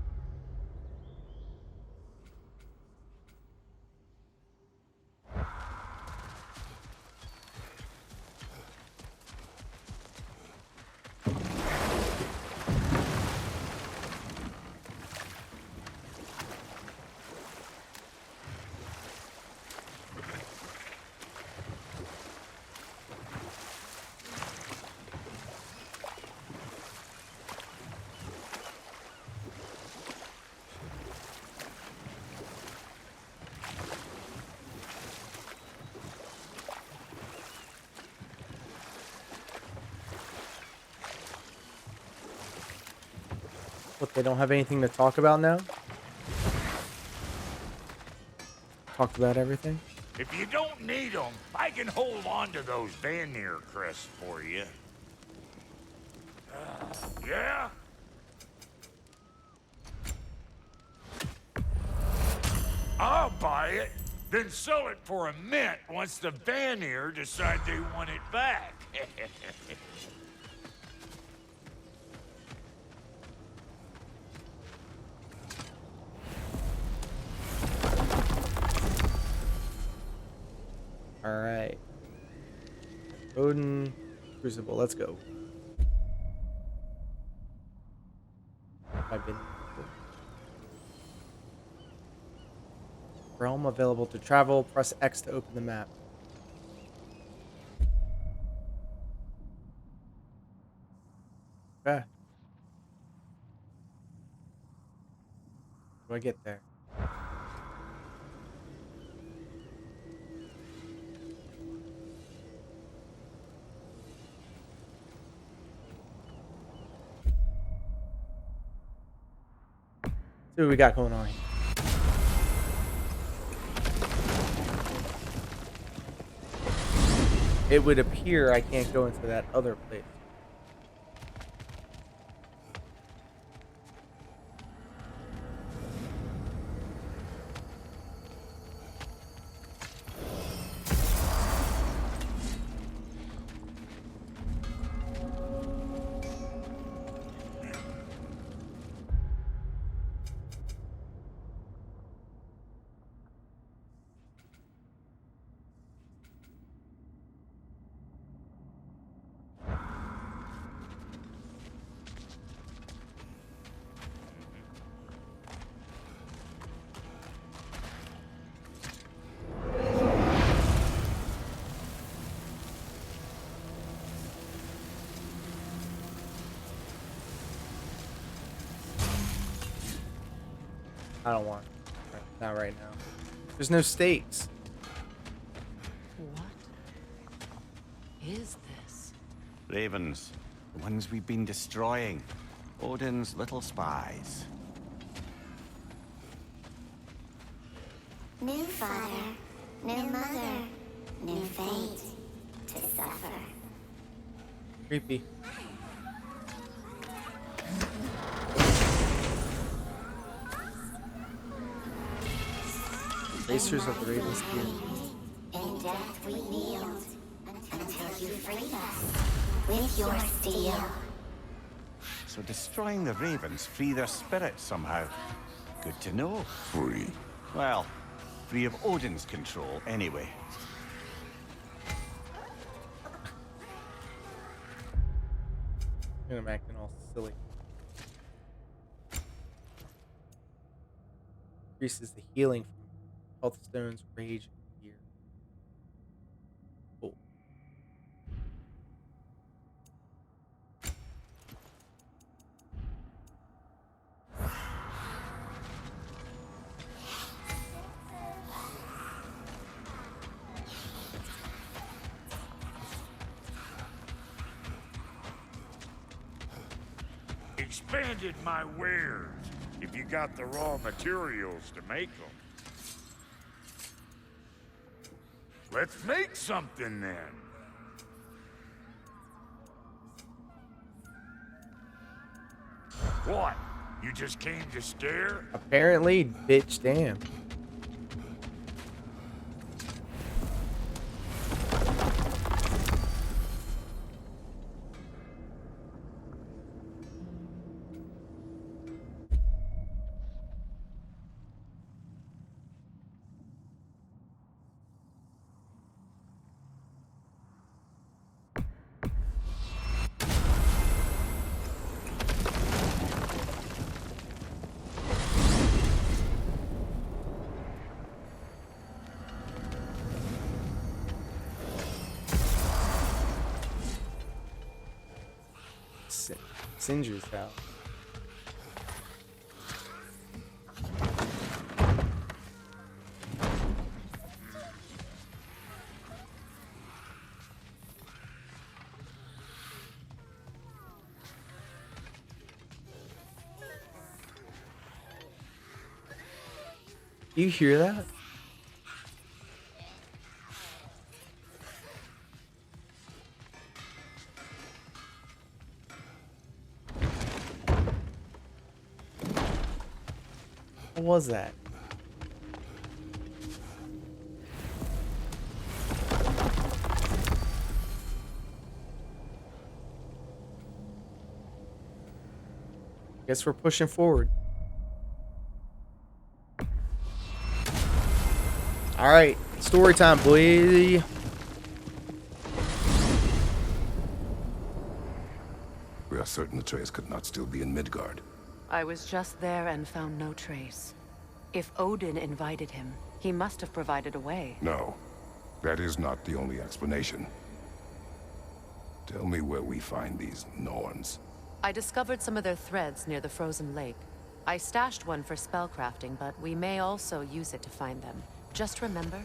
What, they don't have anything to talk about now? Talked about everything? If you don't need them, I can hold on to those Vanir crests for you. Yeah? I'll buy it, then sell it for a mint once the Vanir decide they want it back. All right. Odin Crucible. Let's go. I've been realm available to travel. Press X to open the map. Okay. How do I get there? See what we got going on here. It would appear I can't go into that other place. I don't want it. Not right now. There's no stakes. What is this? Ravens. The ones we've been destroying. Odin's little spies. New father, new mother, new fate to suffer. Creepy. Racers of the Raven Spear. In death we kneeled until you freed us with your steel. So destroying the ravens free their spirits somehow. Good to know. Free. Well, free of Odin's control anyway. I'm acting all silly. Increases the healing from health stones, rage, and fear. Cool. expanded my wares if you got the raw materials to make them. Let's make something then. What? You just came to stare? Apparently, bitch, damn. Singer's house. You hear that? What was that? Guess we're pushing forward. All right, story time, boy. We are certain the trace could not still be in Midgard. I was just there and found no trace. If Odin invited him, he must have provided a way. No, that is not the only explanation. Tell me where we find these Norns. I discovered some of their threads near the frozen lake. I stashed one for spellcrafting, but we may also use it to find them. Just remember,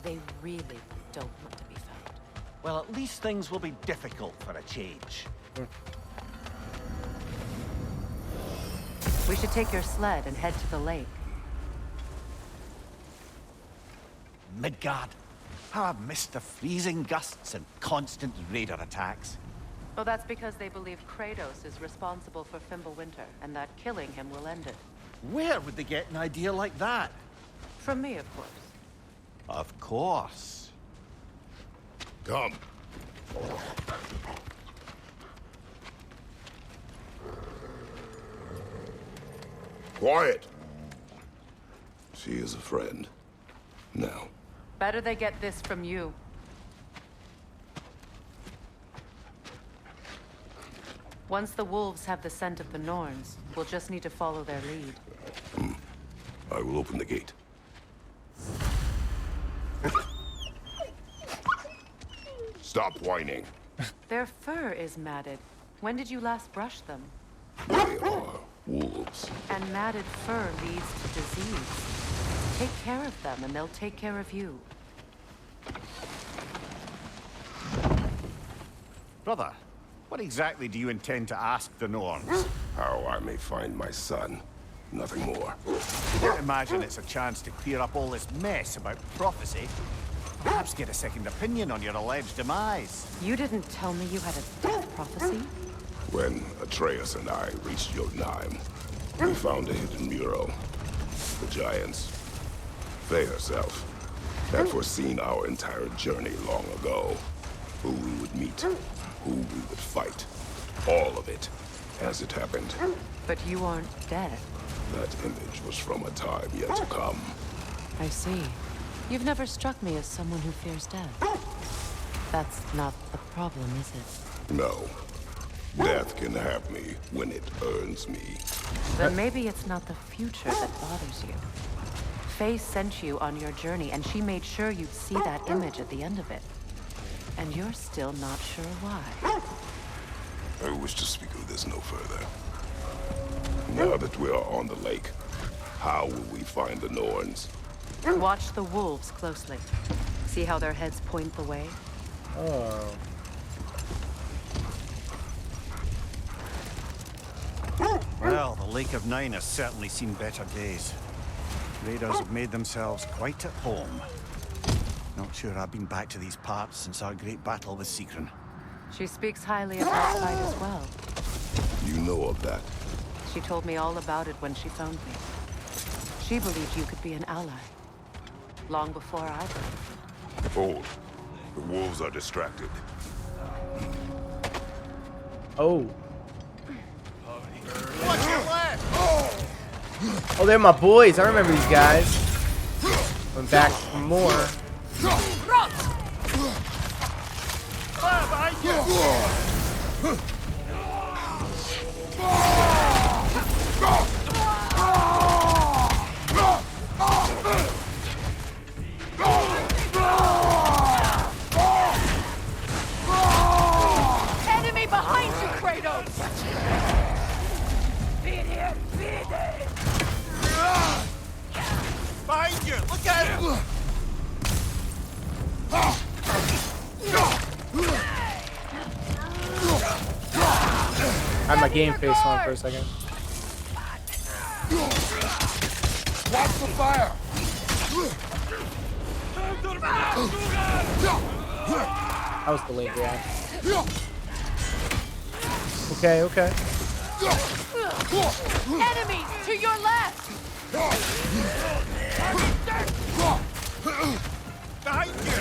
they really don't want to be found. Well, at least things will be difficult for a change. We should take your sled and head to the lake. Midgard. How I've missed the freezing gusts and constant raider attacks. Oh, that's because they believe Kratos is responsible for Fimbulwinter, and that killing him will end it. Where would they get an idea like that? From me, of course. Of course. Come. Quiet. She is a friend. Now. Better they get this from you. Once the wolves have the scent of the Norns, we'll just need to follow their lead. I will open the gate. Stop whining. Their fur is matted. When did you last brush them? They are wolves. And matted fur leads to disease. Take care of them, and they'll take care of you. Brother, what exactly do you intend to ask the Norns? How I may find my son. Nothing more. I don't imagine it's a chance to clear up all this mess about prophecy. Perhaps get a second opinion on your alleged demise. You didn't tell me you had a death prophecy? When Atreus and I reached Jotunheim, we found a hidden mural. The giants, Faye herself, had foreseen our entire journey long ago. Who we would meet, who we would fight. All of it, as it happened. But you aren't dead. That image was from a time yet to come. I see. You've never struck me as someone who fears death. That's not the problem, is it? No. Death can have me when it earns me. Then maybe it's not the future that bothers you. Faye sent you on your journey, and she made sure you'd see that image at the end of it. And you're still not sure why. I wish to speak of this no further. Now that we are on the lake, how will we find the Norns? Watch the wolves closely. See how their heads point the way? Oh. Lake of Nine has certainly seen better days. Raiders have made themselves quite at home. Not sure I've been back to these parts since our great battle with Secren. She speaks highly of that fight as well. You know of that. She told me all about it when she found me. She believed you could be an ally. Long before I believed. Hold. The wolves are distracted. Oh. Oh, they're my boys. I remember these guys. Went back for more. Enemy behind you, Kratos! Feed him! Feed him! Behind you! Look out! I had my game face on for a second. Watch the fire! That was delayed reaction. Okay, okay. Enemies to your left! Behind you!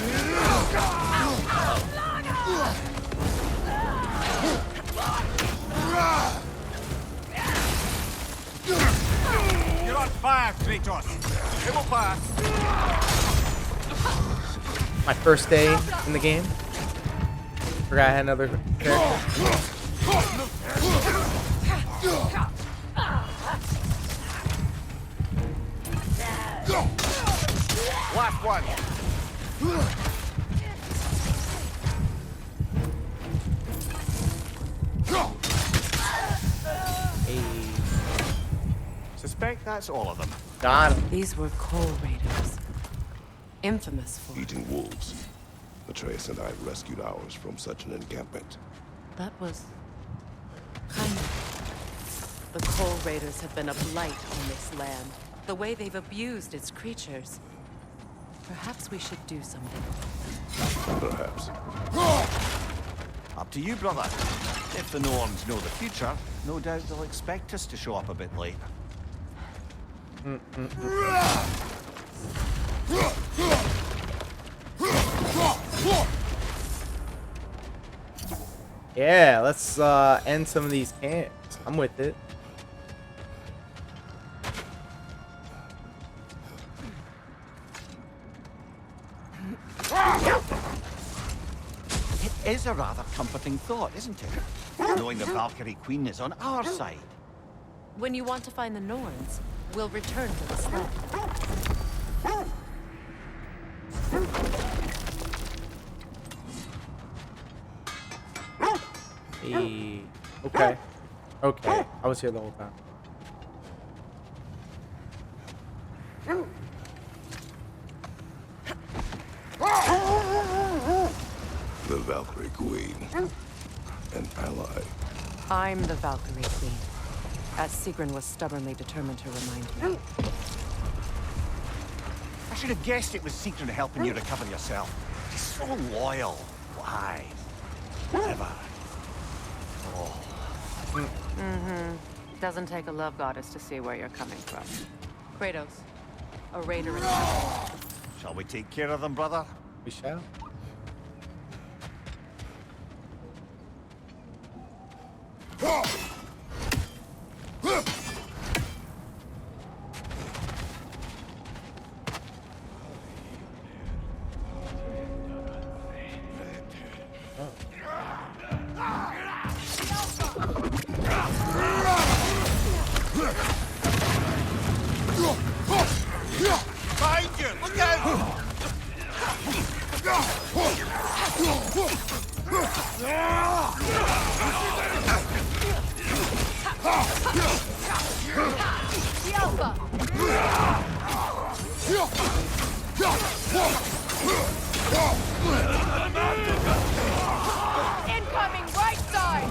You're on fire, Kratos. It will pass. My first day in the game. Forgot I had another character. Last one. Hey, Suspect that's all of them. got him. These were coal raiders. Infamous for Eating wolves. Atreus and I rescued ours from such an encampment. that was kind of. The coal raiders have been a blight on this land. The way they've abused its creatures. Perhaps we should do something. Perhaps. Up to you, brother. If the Norns know the future, no doubt they'll expect us to show up a bit late. Yeah, let's end some of these camps. I'm with it. It is a rather comforting thought, isn't it? Knowing the Valkyrie Queen is on our side. When you want to find the Norns, we'll return to the sled. Hey. Okay. Okay. I was here the whole time. The Valkyrie Queen. An ally. I'm the Valkyrie Queen, as Sigrun was stubbornly determined to remind me. I should have guessed it was Secret helping you recover yourself. He's so loyal. Why? Never. Oh. Doesn't take a love goddess to see where you're coming from. Kratos, a raider in Shall we take care of them, brother? We shall. Behind you! Look out! The Alpha! Incoming right side!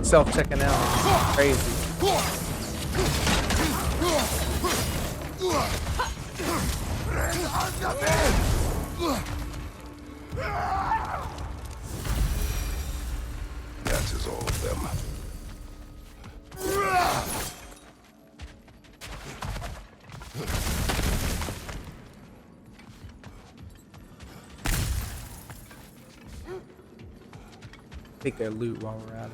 Self-checking out. Crazy. That is all of them. Take their loot while we're at it.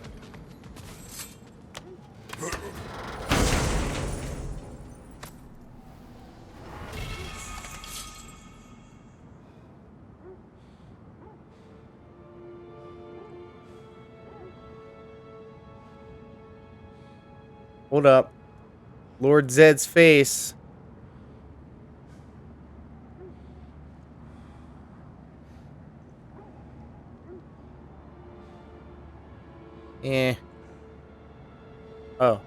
Hold up. Lord Zed's face. Eh. Oh.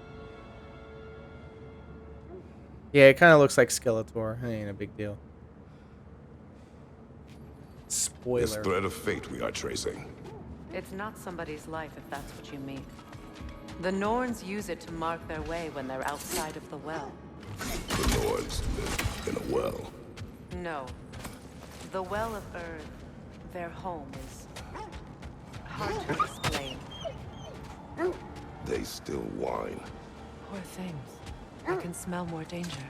Yeah, it kind of looks like Skeletor. It ain't a big deal. This Spoiler. thread of fate we are tracing. It's not somebody's life, if that's what you mean. The Norns use it to mark their way when they're outside of the well. The Lords live in a well. No. The Well of Earth, their home, is hard to explain. They still whine. Poor things. I can smell more danger.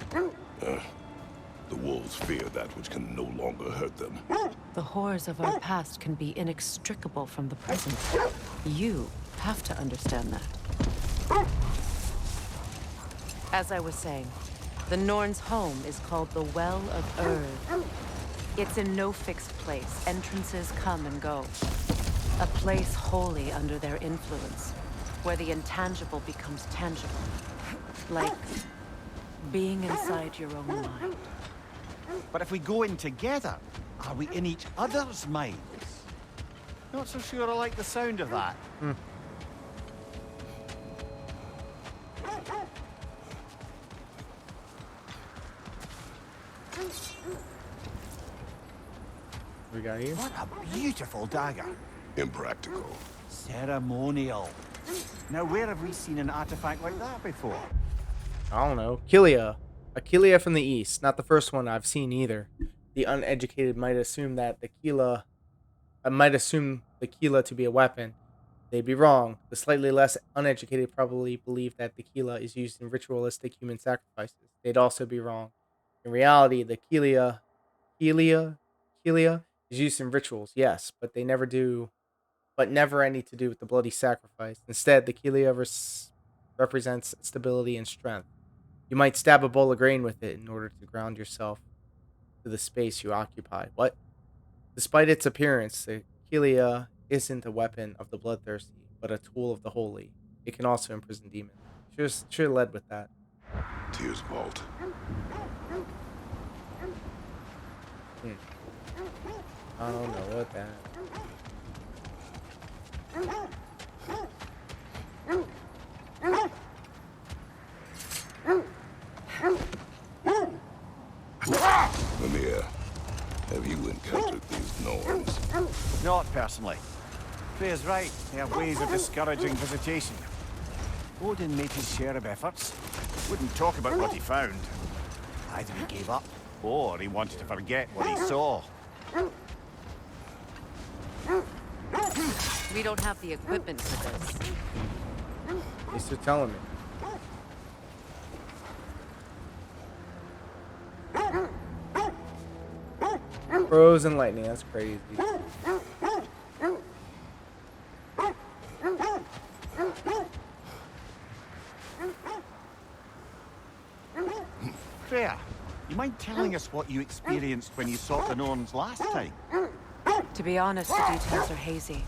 The wolves fear that which can no longer hurt them. The horrors of our past can be inextricable from the present. You have to understand that. As I was saying, the Norn's home is called the Well of Earth. It's in no fixed place. Entrances come and go. A place wholly under their influence, where the intangible becomes tangible. Like being inside your own mind. But if we go in together, are we in each other's minds? Not so sure I like the sound of that. We got here. What a beautiful dagger. Impractical. Ceremonial. Now, where have we seen an artifact like that before? I don't know. Kilia. A Kilia from the east. Not the first one I've seen either. The uneducated might assume that the Kila... I might assume the Kila to be a weapon. They'd be wrong. The slightly less uneducated probably believe that the Kila is used in ritualistic human sacrifices. They'd also be wrong. In reality, the Kilia is used in rituals, yes, but they never do... but never any to do with the bloody sacrifice. Instead, the Kilia represents stability and strength. You might stab a bowl of grain with it in order to ground yourself to the space you occupy. What? Despite its appearance, the Kilia isn't a weapon of the bloodthirsty, but a tool of the holy. It can also imprison demons. Should have led with that. Tears vault. I don't know what that... Mimir, have you encountered these Norns? Not personally. Freya's right. They have ways of discouraging visitation. Odin made his share of efforts. Wouldn't talk about what he found. Either he gave up, or he wanted to forget what he saw. We don't have the equipment for this. He's still telling me. Frozen lightning, that's crazy. Freya, you mind telling us what you experienced when you sought the Norns last time? To be honest, the details are hazy.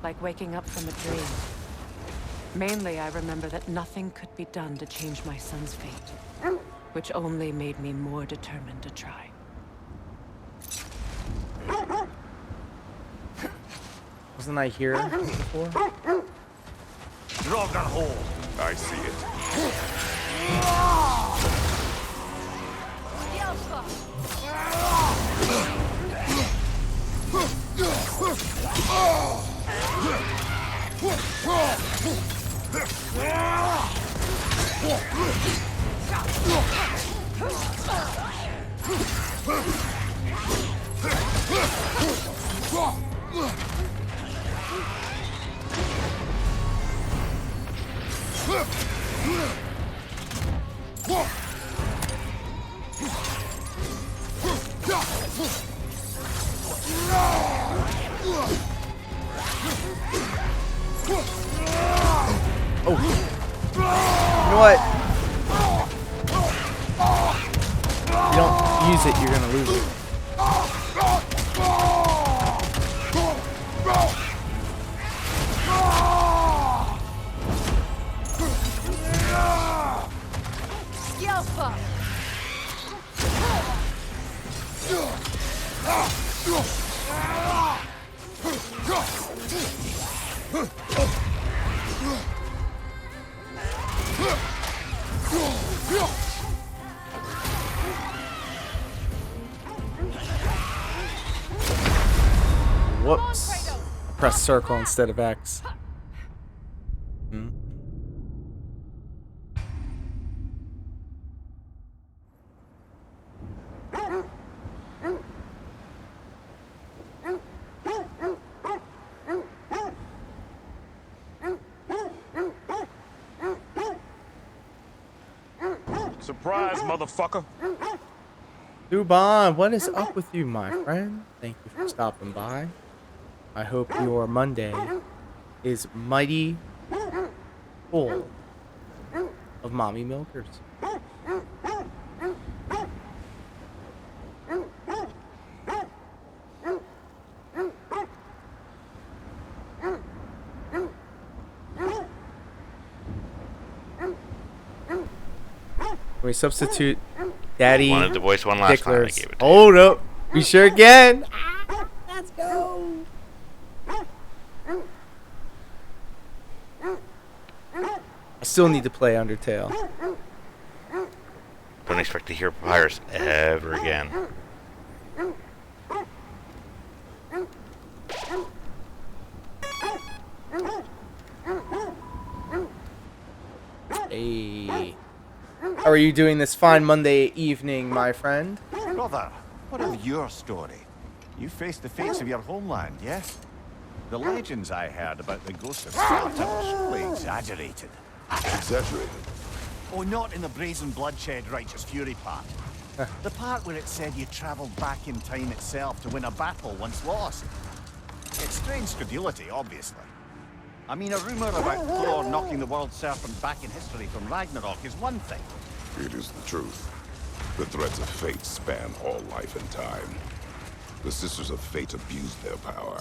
Like waking up from a dream. Mainly, I remember that nothing could be done to change my son's fate, which only made me more determined to try. Wasn't I here before? Draugr hole. I see it. Yelpa! Oh. You know what? If you don't use it, you're gonna lose it. Scalpa! Whoops. I pressed circle instead of X. Surprise, motherfucker. Dubon, what is up with you, my friend? Thank you for stopping by. I hope your Monday is mighty full of mommy milkers. Can we substitute Daddy Wanted to voice one last time. I Dicklers? gave it to you. Hold up. We sure can. Let's go. I still need to play Undertale. Don't expect to hear Papyrus ever again. Hey. How are you doing this fine Monday evening, my friend? Brother, what of your story? You faced the fates of your homeland, yes? The legends I heard about the ghost of Sparta were surely exaggerated. Exaggerated. Oh, not in the brazen bloodshed righteous fury part. The part where it said you travelled back in time itself to win a battle once lost. It's strange credulity, obviously. I mean, a rumour about Thor knocking the world serpent back in history from Ragnarok is one thing. It is the truth. The threads of fate span all life and time. The Sisters of Fate abused their power.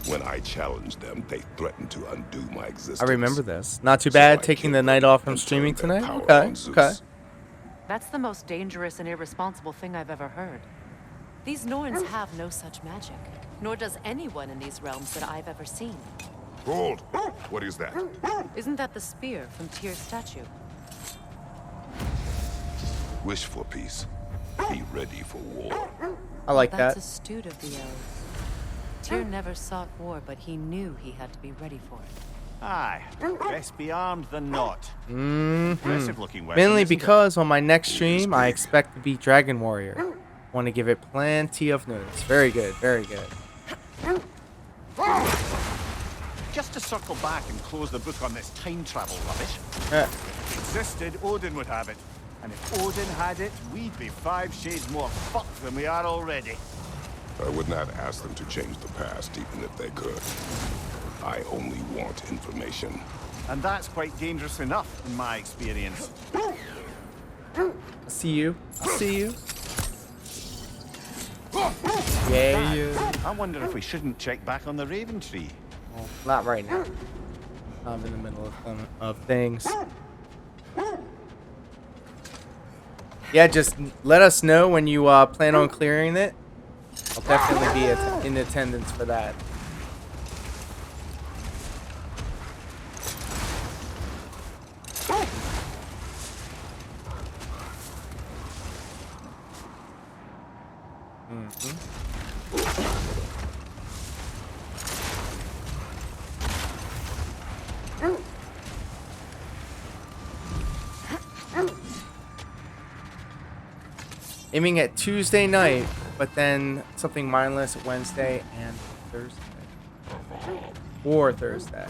When I challenged them, they threatened to undo my existence. I remember this. Not too So bad I taking killed the night them off from and streaming turned their tonight. power Okay, on Zeus. okay. That's the most dangerous and irresponsible thing I've ever heard. These Norns have no such magic, nor does anyone in these realms that I've ever seen. Hold! What is that? Isn't that the spear from Tyr's statue? Wish for peace. Be ready for war. I like That's that. astute of the elves. Tyr never sought war, but he knew he had to be ready for it. Aye, best be armed than not. Impressive looking weapon. Mainly isn't it? because on my next stream, I expect to be Dragon Warrior. Want to give it plenty of notice. Very good, very good. Just to circle back and close the book on this time travel rubbish. If it existed, Odin would have it. And if Odin had it, we'd be 5 shades more fucked than we are already. I would not ask them to change the past, even if they could. I only want information. And that's quite dangerous enough, in my experience. I see you. I see you. Yeah. I wonder if we shouldn't check back on the Raven Tree. Well, not right now. I'm in the middle of things. Yeah, just let us know when you plan on clearing it. I'll definitely be in attendance for that. Aiming at Tuesday night, but then something mindless Wednesday and Thursday. Or Thursday.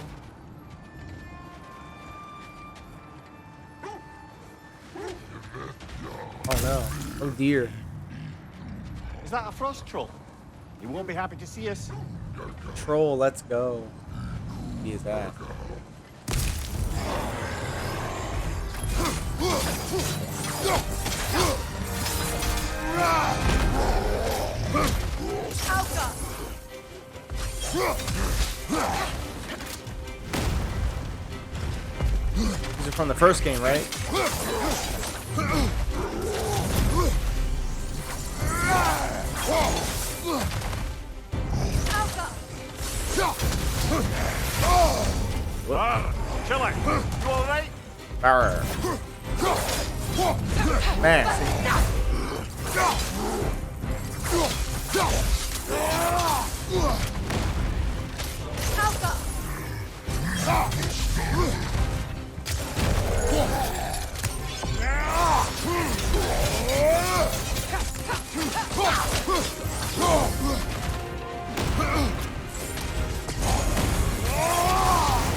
Oh no. Oh dear. Is that a frost troll? He won't be happy to see us. Troll, let's go. He is that. These are from the first game, right? Killer, you alright? Arr. Man.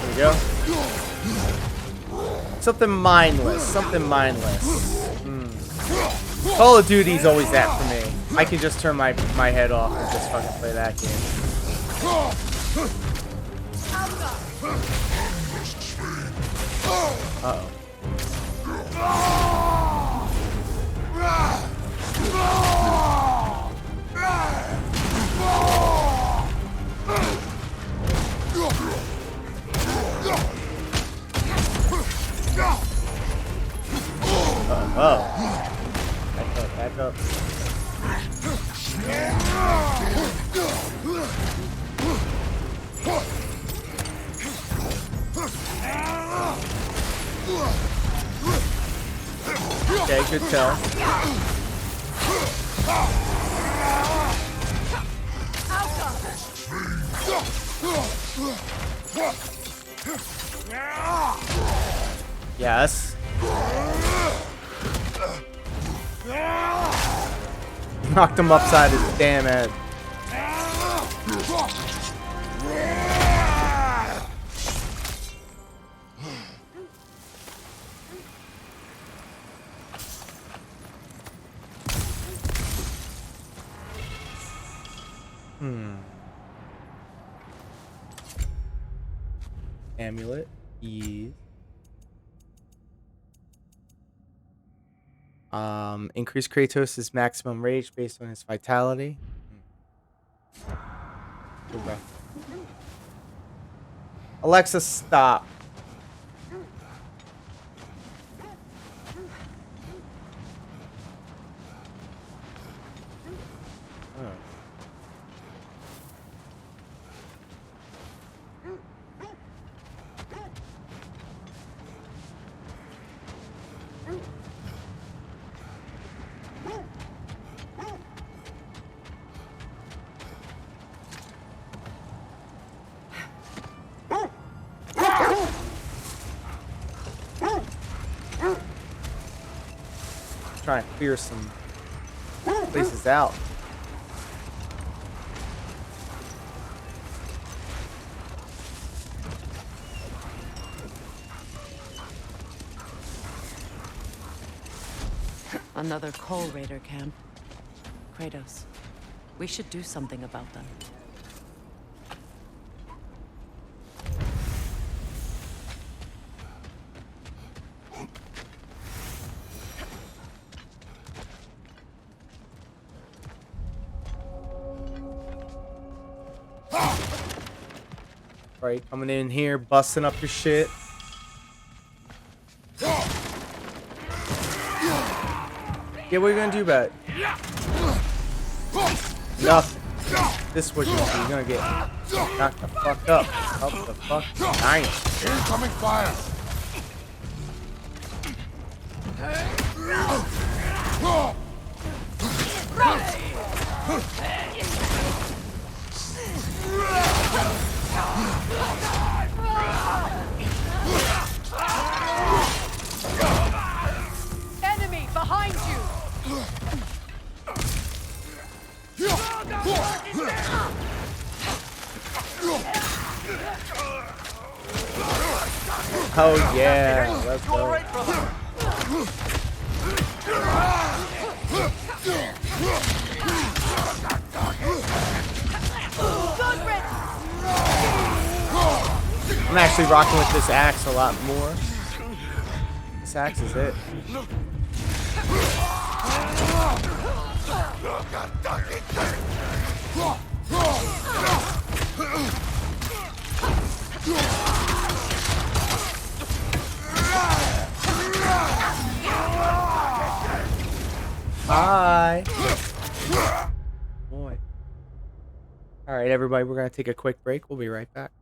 There we go. Something mindless. Something mindless. Call of Duty's always that for me. I can just turn my head off and just fucking play that game. Uh-oh. Oh. Back up. Okay, good tell. Yes. Knocked him upside his damn head. Amulet. Yes. Increase Kratos' maximum rage based on his vitality. Okay. Alexa, stop. Trying to clear some places out. Another Coal Raider camp. Kratos, we should do something about them. Right, coming in here, busting up your shit. Yeah, what are you gonna do about it? Nothing. This is what you're gonna get knocked the fuck up. Up the fuck. Dying. Incoming fire! Enemy behind you! Oh yeah, let's You all go. right, brother? I'm actually rocking with this axe a lot more. This axe is it. Bye. Boy. All right, everybody, we're going to take a quick break. We'll be right back.